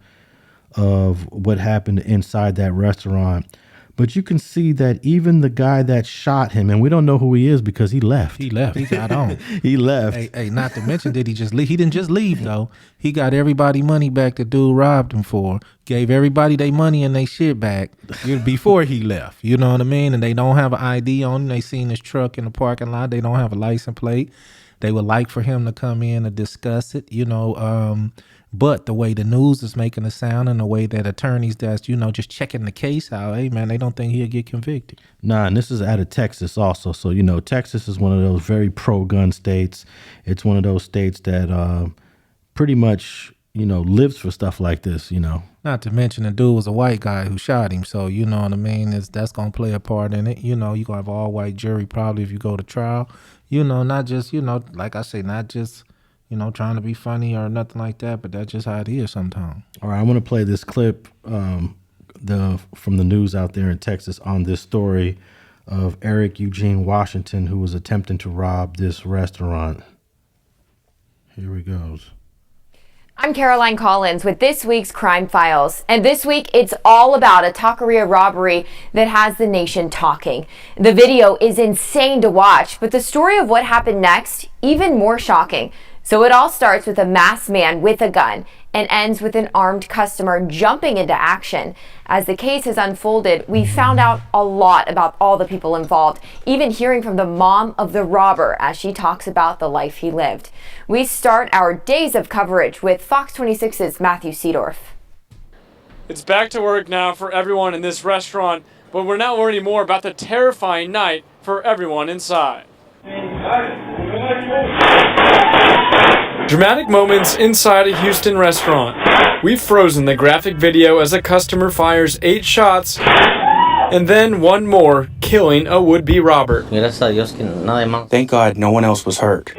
of what happened inside that restaurant. But you can see that even the guy that shot him, and we don't know who he is because he left.
He got on.
He left.
Hey, not to mention, did he just leave? He didn't just leave, though. He got everybody money back the dude robbed him for. Gave everybody their money and their shit back before he left. You know what I mean? And they don't have an ID on him. They seen his truck in the parking lot. They don't have a license plate. They would like for him to come in and discuss it, but the way the news is making it sound and the way that attorneys that's, just checking the case out, hey, man, they don't think he'll get convicted.
Nah, and this is out of Texas also. So, Texas is one of those very pro-gun states. It's one of those states that pretty much, lives for stuff like this,
Not to mention the dude was a white guy who shot him. So, you know what I mean? That's going to play a part in it. You're going to have an all-white jury probably if you go to trial. Not just, like I say, not just... trying to be funny or nothing like that, but that's just how it is sometimes.
All right, I want to play this clip from the news out there in Texas on this story of Eric Eugene Washington, who was attempting to rob this restaurant. Here he goes.
I'm Caroline Collins with this week's Crime Files. And this week, it's all about a taqueria robbery that has the nation talking. The video is insane to watch, but the story of what happened next, even more shocking. So it all starts with a masked man with a gun and ends with an armed customer jumping into action. As the case has unfolded, we found out a lot about all the people involved, even hearing from the mom of the robber as she talks about the life he lived. We start our days of coverage with Fox 26's Matthew Seedorf.
It's back to work now for everyone in this restaurant, but we're not learning more about the terrifying night for everyone inside. Dramatic moments inside a Houston restaurant. We've frozen the graphic video as a customer fires 8 shots and then one more, killing a would-be robber.
Thank God no one else was hurt.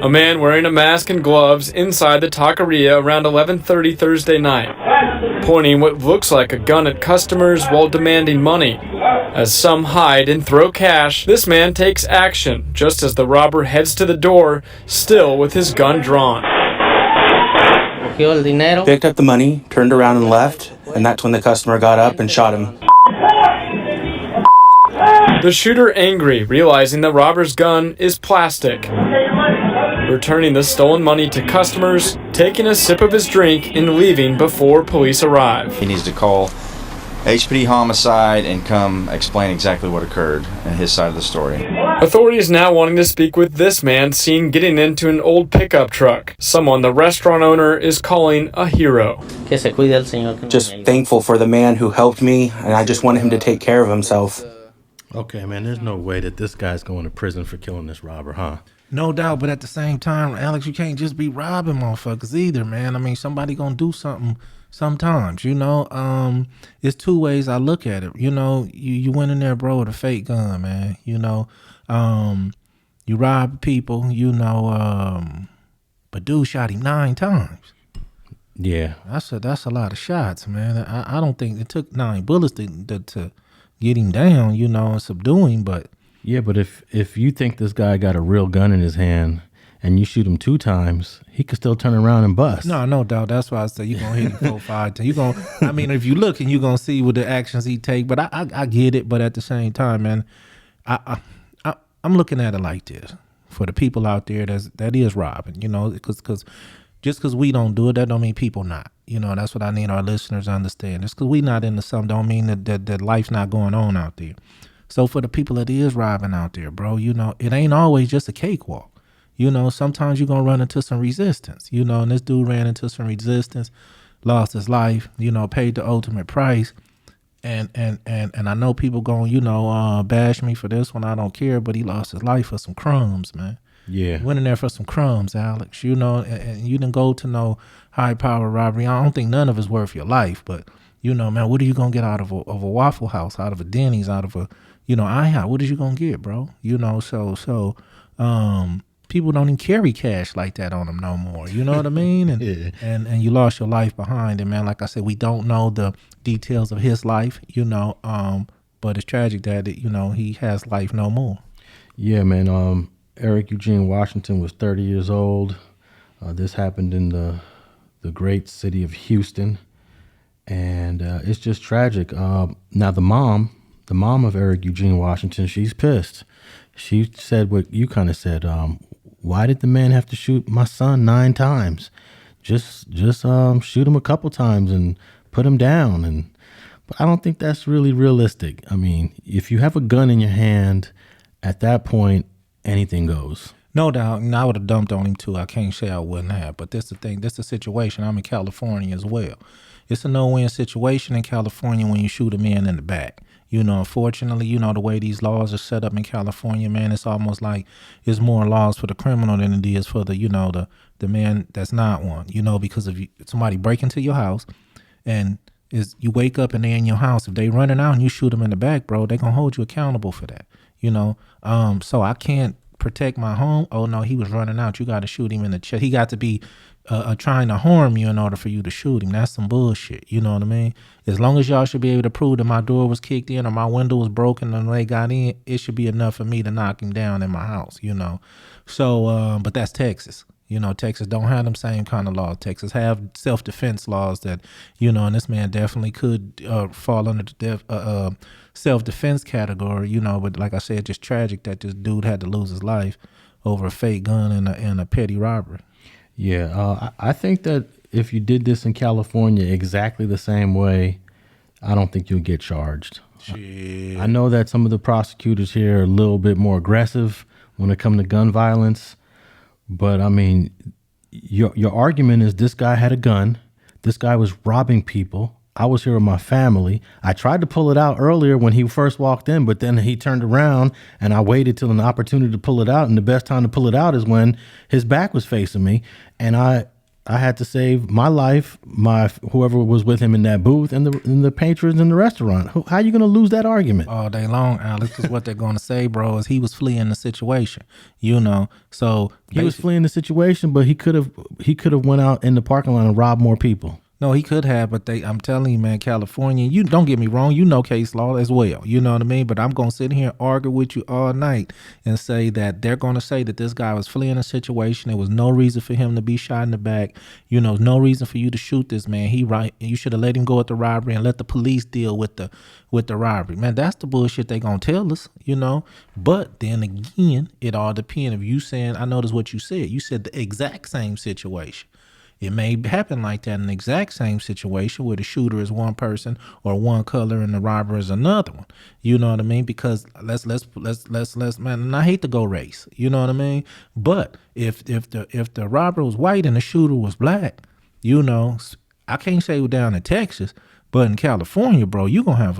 A man wearing a mask and gloves inside the taqueria around 11:30 Thursday night, pointing what looks like a gun at customers while demanding money. As some hide and throw cash, this man takes action just as the robber heads to the door, still with his gun drawn.
Picked up the money, turned around and left, and that's when the customer got up and shot him.
The shooter angry, realizing the robber's gun is plastic. Returning the stolen money to customers, taking a sip of his drink, and leaving before police arrive.
He needs to call HPD homicide and come explain exactly what occurred and his side of the story.
Authorities now wanting to speak with this man seen getting into an old pickup truck, someone the restaurant owner is calling a hero.
Just thankful for the man who helped me, and I just want him to take care of himself.
Okay, man, there's no way that this guy's going to prison for killing this robber, huh?
No doubt, but at the same time, Alex, you can't just be robbing motherfuckers either, man. I mean, somebody gonna do something sometimes, you know. It's two ways I look at it. You know, you went in there, bro, with a fake gun, man. You know, you robbed people, you know, but dude shot him 9 times.
Yeah.
That's a lot of shots, man. I don't think it took 9 bullets to get him down, you know, and subdue him, but...
Yeah, but if you think this guy got a real gun in his hand and you shoot him 2 times, he could still turn around and bust.
No doubt. That's why I say you're going to hit him 4, 5 times. I mean, if you look and you're going to see what the actions he take, but I get it. But at the same time, man, I'm looking at it like this. For the people out there that is robbing, you know, because just because we don't do it, that don't mean people not. You know, that's what I need our listeners to understand. Just because we not into something don't mean that life's not going on out there. So for the people that is robbing out there, bro, you know, it ain't always just a cakewalk. You know, sometimes you're going to run into some resistance, you know, and this dude ran into some resistance, lost his life, you know, paid the ultimate price. And I know people going, you know, bash me for this one. I don't care, but he lost his life for some crumbs, man.
Yeah.
Went in there for some crumbs, Alex, you know, and you didn't go to no high power robbery. I don't think none of it's worth your life, but you know, man, what are you going to get out of a Waffle House, out of a Denny's, out of a, you know, IHOP? What is you going to get, bro? You know, so people don't even carry cash like that on them no more. You know what I mean? And,
yeah.
and you lost your life behind it, man. Like I said, we don't know the details of his life, you know, but it's tragic that, you know, he has life no more.
Yeah, man. Eric Eugene Washington was 30 years old. This happened in the great city of Houston. And it's just tragic. Now, the mom of Eric Eugene Washington, she's pissed. She said what you kind of said. Why did the man have to shoot my son 9 times? Just shoot him a couple times and put him down. But I don't think that's really realistic. I mean, if you have a gun in your hand, at that point, anything goes.
No doubt, and I would have dumped on him too. I can't say I wouldn't have, but that's the thing. That's the situation. I'm in California as well. It's a no-win situation in California when you shoot a man in the back. You know, unfortunately, you know, the way these laws are set up in California, man, it's almost like it's more laws for the criminal than it is for the, you know, the man that's not one. You know, because if somebody break into your house and you wake up and they're in your house, if they running out and you shoot them in the back, bro, they gonna hold you accountable for that. You know, so I can't protect my home. Oh no, he was running out. You got to shoot him in the chest. He got to be trying to harm you in order for you to shoot him. That's some bullshit. You know what I mean? As long as y'all should be able to prove that my door was kicked in or my window was broken and they got in, it should be enough for me to knock him down in my house. You know, so but that's Texas. You know, Texas don't have them same kind of laws. Texas have self-defense laws that, you know, and this man definitely could fall under the self-defense category, you know, but like I said, just tragic that this dude had to lose his life over a fake gun and a petty robbery.
Yeah, I think that if you did this in California exactly the same way, I don't think you'll get charged.
Shit.
I know that some of the prosecutors here are a little bit more aggressive when it comes to gun violence, but I mean, your argument is this guy had a gun, this guy was robbing people. I was here with my family. I tried to pull it out earlier when he first walked in, but then he turned around and I waited till an opportunity to pull it out. And the best time to pull it out is when his back was facing me. And I had to save my life, whoever was with him in that booth and the patrons in the restaurant. How are you going to lose that argument?
All day long, Alex, because what they're going to say, bro, is he was fleeing the situation, you know. So
he was fleeing the situation, but he could have went out in the parking lot and robbed more people.
No, he could have, but I'm telling you, man, California, you don't get me wrong, you know case law as well. You know what I mean? But I'm going to sit here and argue with you all night and say that they're going to say that this guy was fleeing a situation. There was no reason for him to be shot in the back. You know, no reason for you to shoot this man. You should have let him go at the robbery and let the police deal with the robbery. Man, that's the bullshit they going to tell us, you know? But then again, it all depends. If you saying, I noticed what you said. You said the exact same situation. It may happen like that in the exact same situation where the shooter is one person or one color and the robber is another one. You know what I mean? Because let's man, and I hate to go race. You know what I mean? But if the robber was white and the shooter was black, you know, I can't say we're down in Texas, but in California, bro, you're gonna have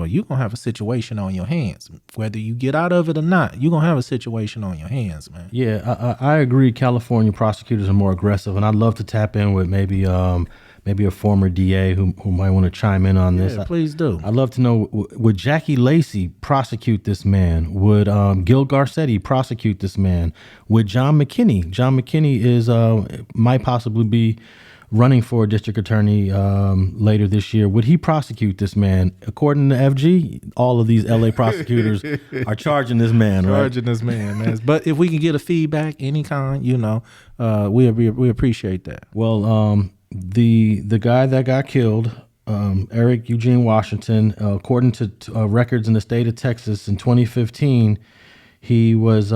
a situation on your hands. Whether you get out of it or not, you're gonna have a situation on your hands, man.
Yeah, I agree. California prosecutors are more aggressive, and I'd love to tap in with maybe a former DA who might want to chime in on this.
Yeah, please do.
I'd love to know, would Jackie Lacey prosecute this man? Would Gil Garcetti prosecute this man? Would John McKinney? John McKinney might possibly be running for a district attorney later this year. Would he prosecute this man? According to FG, all of these LA prosecutors are charging this man,
charging this man. But if we can get a feedback, any kind, you know, we appreciate that.
Well, the guy that got killed, Eric Eugene Washington, according to records in the state of Texas in 2015, he was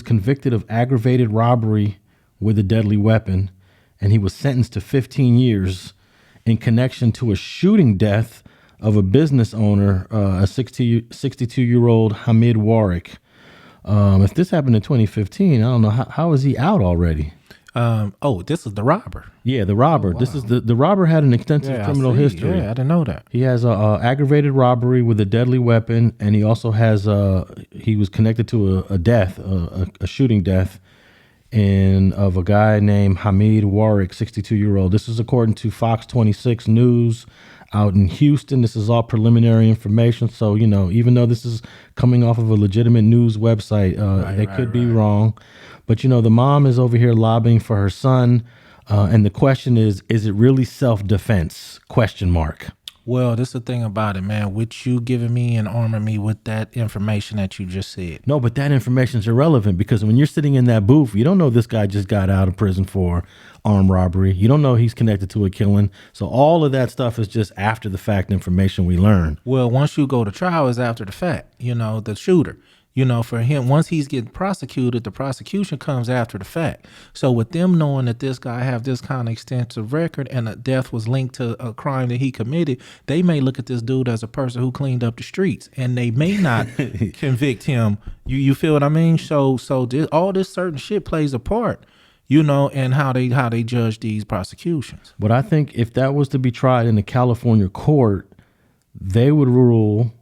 convicted of aggravated robbery with a deadly weapon. And he was sentenced to 15 years in connection to a shooting death of a business owner, a 62-year-old Hamid Warwick. If this happened in 2015, I don't know, how is he out already?
This is the robber.
Yeah, the robber. Oh, wow. This is the robber had an extensive criminal history.
Yeah, I didn't know that.
He has a aggravated robbery with a deadly weapon, and he also has he was connected to a death, a shooting death, of a guy named Hamid Warwick, 62-year-old. This is according to Fox 26 News out in Houston. This is all preliminary information. So, you know, even though this is coming off of a legitimate news website, they could be wrong. But, you know, the mom is over here lobbying for her son. And the question is it really self-defense? ?
Well, this is the thing about it, man. With you giving me and arming me with that information that you just said.
No, but that information is irrelevant because when you're sitting in that booth, you don't know this guy just got out of prison for armed robbery. You don't know he's connected to a killing. So all of that stuff is just after the fact information we learn.
Well, once you go to trial, is after the fact. You know, the shooter. You know, for him, once he's getting prosecuted, the prosecution comes after the fact. So with them knowing that this guy have this kind of extensive record and a death was linked to a crime that he committed, they may look at this dude as a person who cleaned up the streets, and they may not convict him. You feel what I mean? So all this certain shit plays a part, you know, and how they judge these prosecutions.
But I think if that was to be tried in a California court, they would rule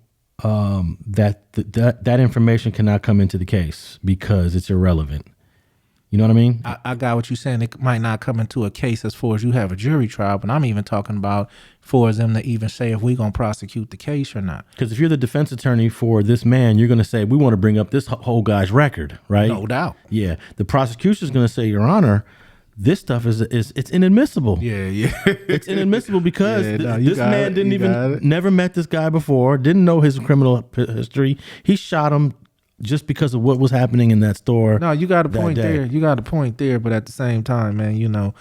that information cannot come into the case because it's irrelevant. You know what I mean?
I got what you're saying. It might not come into a case as far as you have a jury trial, but I'm even talking about for them to even say if we're going to prosecute the case or not.
Because if you're the defense attorney for this man, you're going to say, we want to bring up this whole guy's record, right?
No doubt.
Yeah. The prosecution's going to say, Your Honor, this stuff it's inadmissible.
Yeah.
It's inadmissible because this man never met this guy before, didn't know his criminal history. He shot him just because of what was happening in that store.
No, you got a point there. You got a point there, but at the same time, man, you know,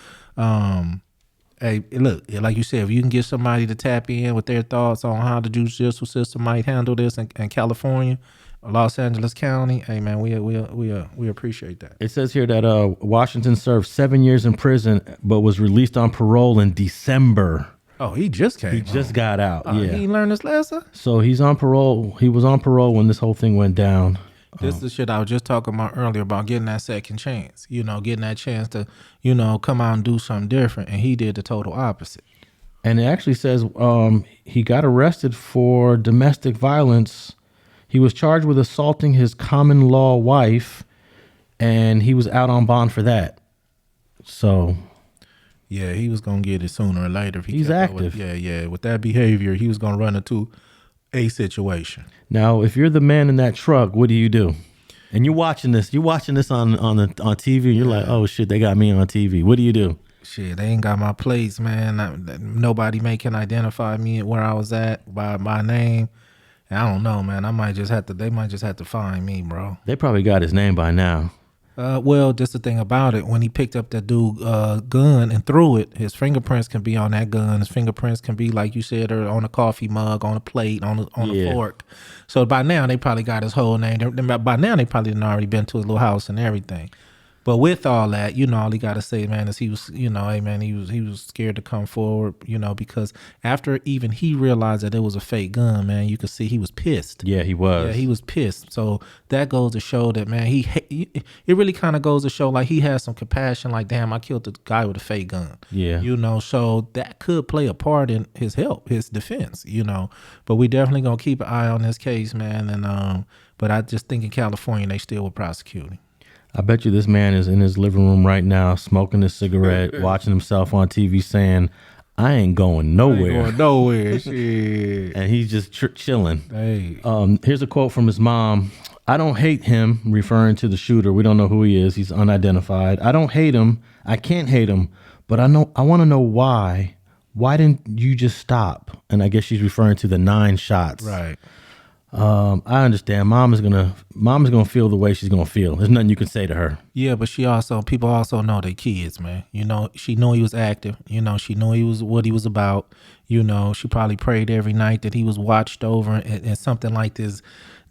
hey, look, like you said, if you can get somebody to tap in with their thoughts on how the judicial system might handle this in California, Los Angeles County, hey man, we appreciate that.
It says here that Washington served 7 years in prison, but was released on parole in December.
Oh, he just came.
He just got out.
Yeah, he learned his lesson.
So he's on parole. He was on parole when this whole thing went down.
This is the shit I was just talking about earlier about getting that second chance. You know, getting that chance to, you know, come out and do something different, and he did the total opposite.
And it actually says he got arrested for domestic violence. He was charged with assaulting his common law wife, and he was out on bond for that. So,
yeah, he was gonna get it sooner or later. If
he's active.
With that behavior, he was gonna run into a situation.
Now, if you're the man in that truck, what do you do? And you're watching this on TV. And you're like, oh shit, they got me on TV. What do you do?
Shit, they ain't got my plates, man. Nobody can identify me where I was at by name. And I don't know, man. They might just have to find me, bro.
They probably got his name by now.
Well, just the thing about it, when he picked up that dude gun and threw it, his fingerprints can be on that gun. His fingerprints can be, like you said, on a coffee mug, on a plate, on a fork. So by now they probably got his whole name. By now they probably done already been to his little house and everything. But with all that, all he got to say, man, is he was, hey, man, he was scared to come forward, because after even he realized that it was a fake gun, man, you could see he was pissed.
Yeah, he was.
Yeah, he was pissed. So that goes to show that, man, it really kind of goes to show like he has some compassion. Like, damn, I killed the guy with a fake gun.
Yeah.
So that could play a part in his defense, But we definitely gonna keep an eye on this case, man. And but I just think in California they still will prosecute him.
I bet you this man is in his living room right now, smoking a cigarette, watching himself on TV saying, I ain't going nowhere.
Shit.
And he's just chilling.
Hey.
Here's a quote from his mom. I don't hate him, referring to the shooter. We don't know who he is. He's unidentified. I don't hate him. I can't hate him. But I want to know why. Why didn't you just stop? And I guess she's referring to the 9 shots.
Right.
I understand. Mom is gonna feel the way she's gonna feel. There's nothing you can say to her.
Yeah, but people also know their kids, man. She knew he was active. She knew he was what he was about. She probably prayed every night that he was watched over and something like this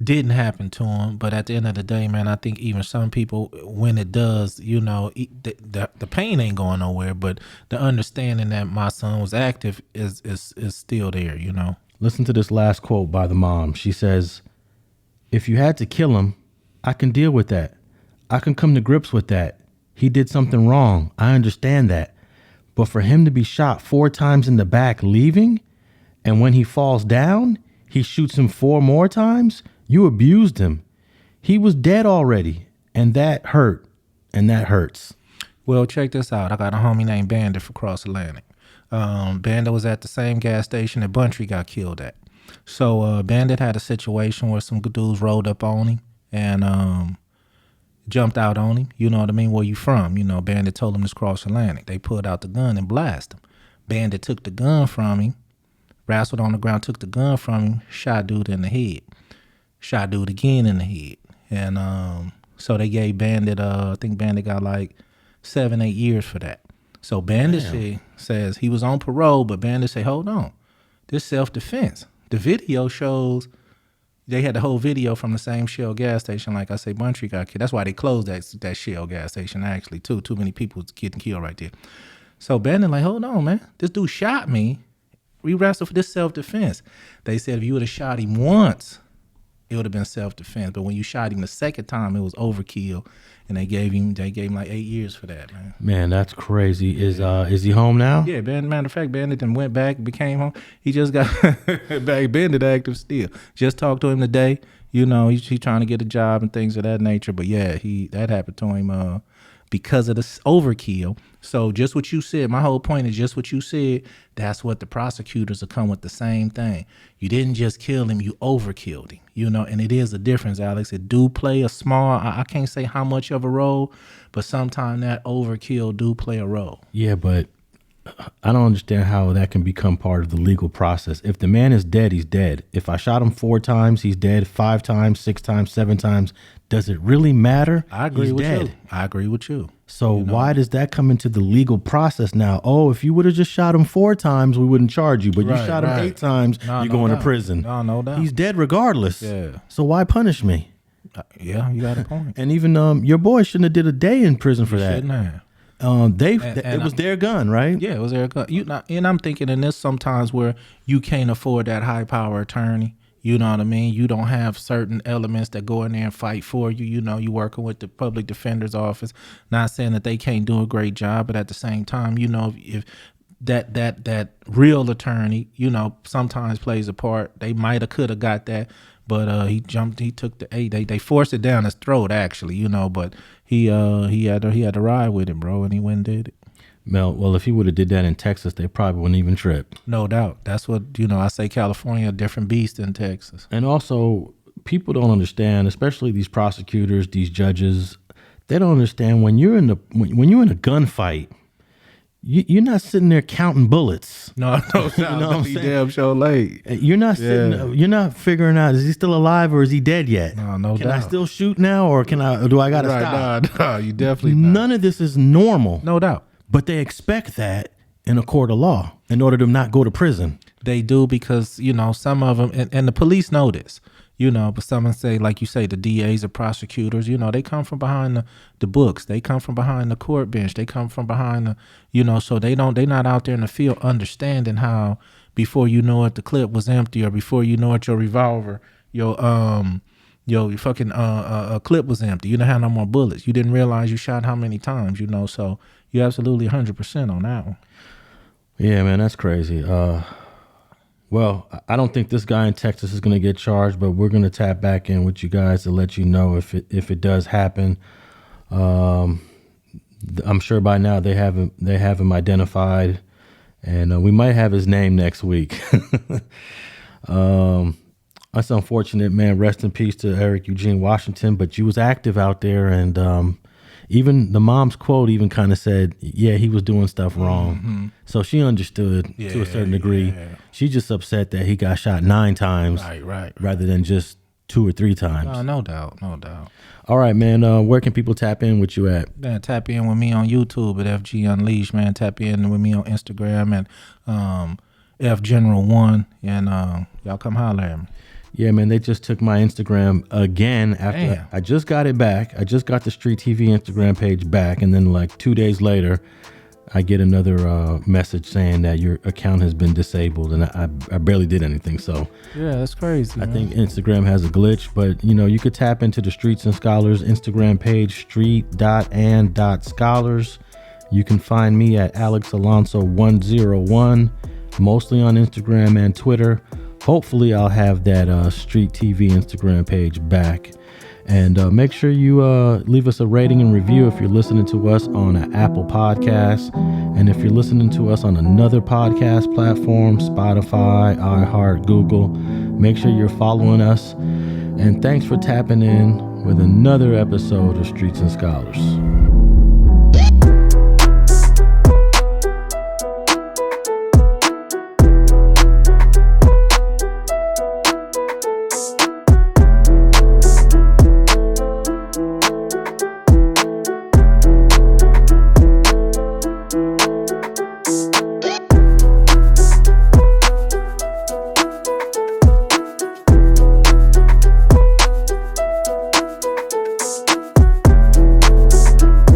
didn't happen to him. But at the end of the day, man, I think even some people, when it does, the pain ain't going nowhere. But the understanding that my son was active is still there.
Listen to this last quote by the mom. She says, if you had to kill him, I can deal with that. I can come to grips with that. He did something wrong. I understand that. But for him to be shot 4 times in the back leaving, and when he falls down, he shoots him 4 more times, you abused him. He was dead already, and that hurt, and that hurts.
Well, check this out. I got a homie named Bandit from Cross Atlantic. Bandit was at the same gas station that Buntry got killed at. So Bandit had a situation where some dudes rolled up on him and jumped out on him. You know what I mean? Where you from? Bandit told him to cross Atlantic. They pulled out the gun and blasted him. Bandit took the gun from him, wrestled on the ground, took the gun from him, shot dude in the head. Shot dude again in the head. And so they gave Bandit, I think Bandit got like 7-8 years for that. So Bandit says he was on parole, but Bandit say, hold on, this self-defense. The video shows they had the whole video from the same Shell gas station. Like I say, Buntry got killed. That's why they closed that Shell gas station actually too. Too many people getting killed right there. So Bandit like, hold on, man, this dude shot me. We wrestled for this self-defense. They said if you would have shot him once, it would have been self-defense. But when you shot him the second time, it was overkill. And they gave him like 8 years for that, man.
Man, that's crazy. Is he home now?
Yeah, matter of fact, Bandit then went back, became home. He just got back. Bandit active still. Just talked to him today. He's trying to get a job and things of that nature. But yeah, that happened to him because of this overkill. So just what you said, my whole point is just what you said. That's what the prosecutors will come with, the same thing. You didn't just kill him, you overkilled him. And it is a difference, Alex. It do play a small, I can't say how much of a role, but sometimes that overkill do play a role.
Yeah, but I don't understand how that can become part of the legal process. If the man is dead, he's dead. If I shot him 4 times, he's dead. 5 times, 6 times, 7 times. Does it really matter?
I agree with you. I agree with you.
So why does that come into the legal process now? Oh, if you would have just shot him 4 times, we wouldn't charge you. But you shot him 8 times, you're going to prison.
No doubt.
He's dead regardless.
Yeah.
So why punish me?
Yeah, you got a point.
And even your boy shouldn't have did a day in prison for that.
Shouldn't have.
It was their gun, right?
Yeah, it was their gun. And I'm thinking in this sometimes where you can't afford that high power attorney. You know what I mean? You don't have certain elements that go in there and fight for you. You working with the public defender's office. Not saying that they can't do a great job, but at the same time, if that real attorney, sometimes plays a part. They might have could have got that, but he took the 8. They forced it down his throat actually, but he had to ride with it, bro, and he went and did it.
Well, if he would have did that in Texas, they probably wouldn't even trip.
No doubt. That's what, I say California, a different beast than Texas.
And also, people don't understand, especially these prosecutors, these judges, they don't understand when you're in a gunfight, you're not sitting there counting bullets.
No,
You know what I'm saying?
damn show late.
You're not sitting. You're not figuring out, is he still alive or is he dead yet?
No
Can
doubt.
I still shoot now, or do I gotta stop?
Nah, you definitely not.
None of this is normal.
No doubt.
But they expect that in a court of law in order to not go to prison.
They do, because, you know, some of them, and the police know this, you know, but someone say, like you say, the DAs or prosecutors, you know, they come from behind the books. They come from behind the court bench. They come from behind the, you know, so they're not out there in the field understanding how, before you know it, the clip was empty, or before you know it, your revolver, your fucking clip was empty. You didn't have no more bullets. You didn't realize you shot how many times, you know, so you're absolutely 100% on that one.
Yeah, man, that's crazy. Well, I don't think this guy in Texas is going to get charged, but we're going to tap back in with you guys to let you know if it does happen. I'm sure by now they have him identified, and we might have his name next week. That's unfortunate, man. Rest in peace to Eric Eugene Washington, but you was active out there, and even the mom's quote even kind of said, yeah, he was doing stuff wrong. Mm-hmm. So she understood to a certain degree. Yeah. She's just upset that he got shot 9 times rather than just 2 or 3 times.
No doubt.
All right, man. Where can people tap in with you at?
Man, tap in with me on YouTube at FGUnleashed, man. Tap in with me on Instagram at FGeneral1, and y'all come holler at me.
Yeah, man, they just took my Instagram again after I just got it back. I just got the StreetTV Instagram page back, and then like 2 days later, I get another message saying that your account has been disabled, and I barely did anything. So
yeah, that's crazy.
I think Instagram has a glitch, but you know, you could tap into the Streets and Scholars Instagram page, street.and.scholars. You can find me at Alex Alonso 101, mostly on Instagram and Twitter. Hopefully I'll have that StreetTV Instagram page back. And make sure you leave us a rating and review if you're listening to us on an Apple Podcast. And if you're listening to us on another podcast platform, Spotify, iHeart, Google, make sure you're following us. And thanks for tapping in with another episode of Streets and Scholars.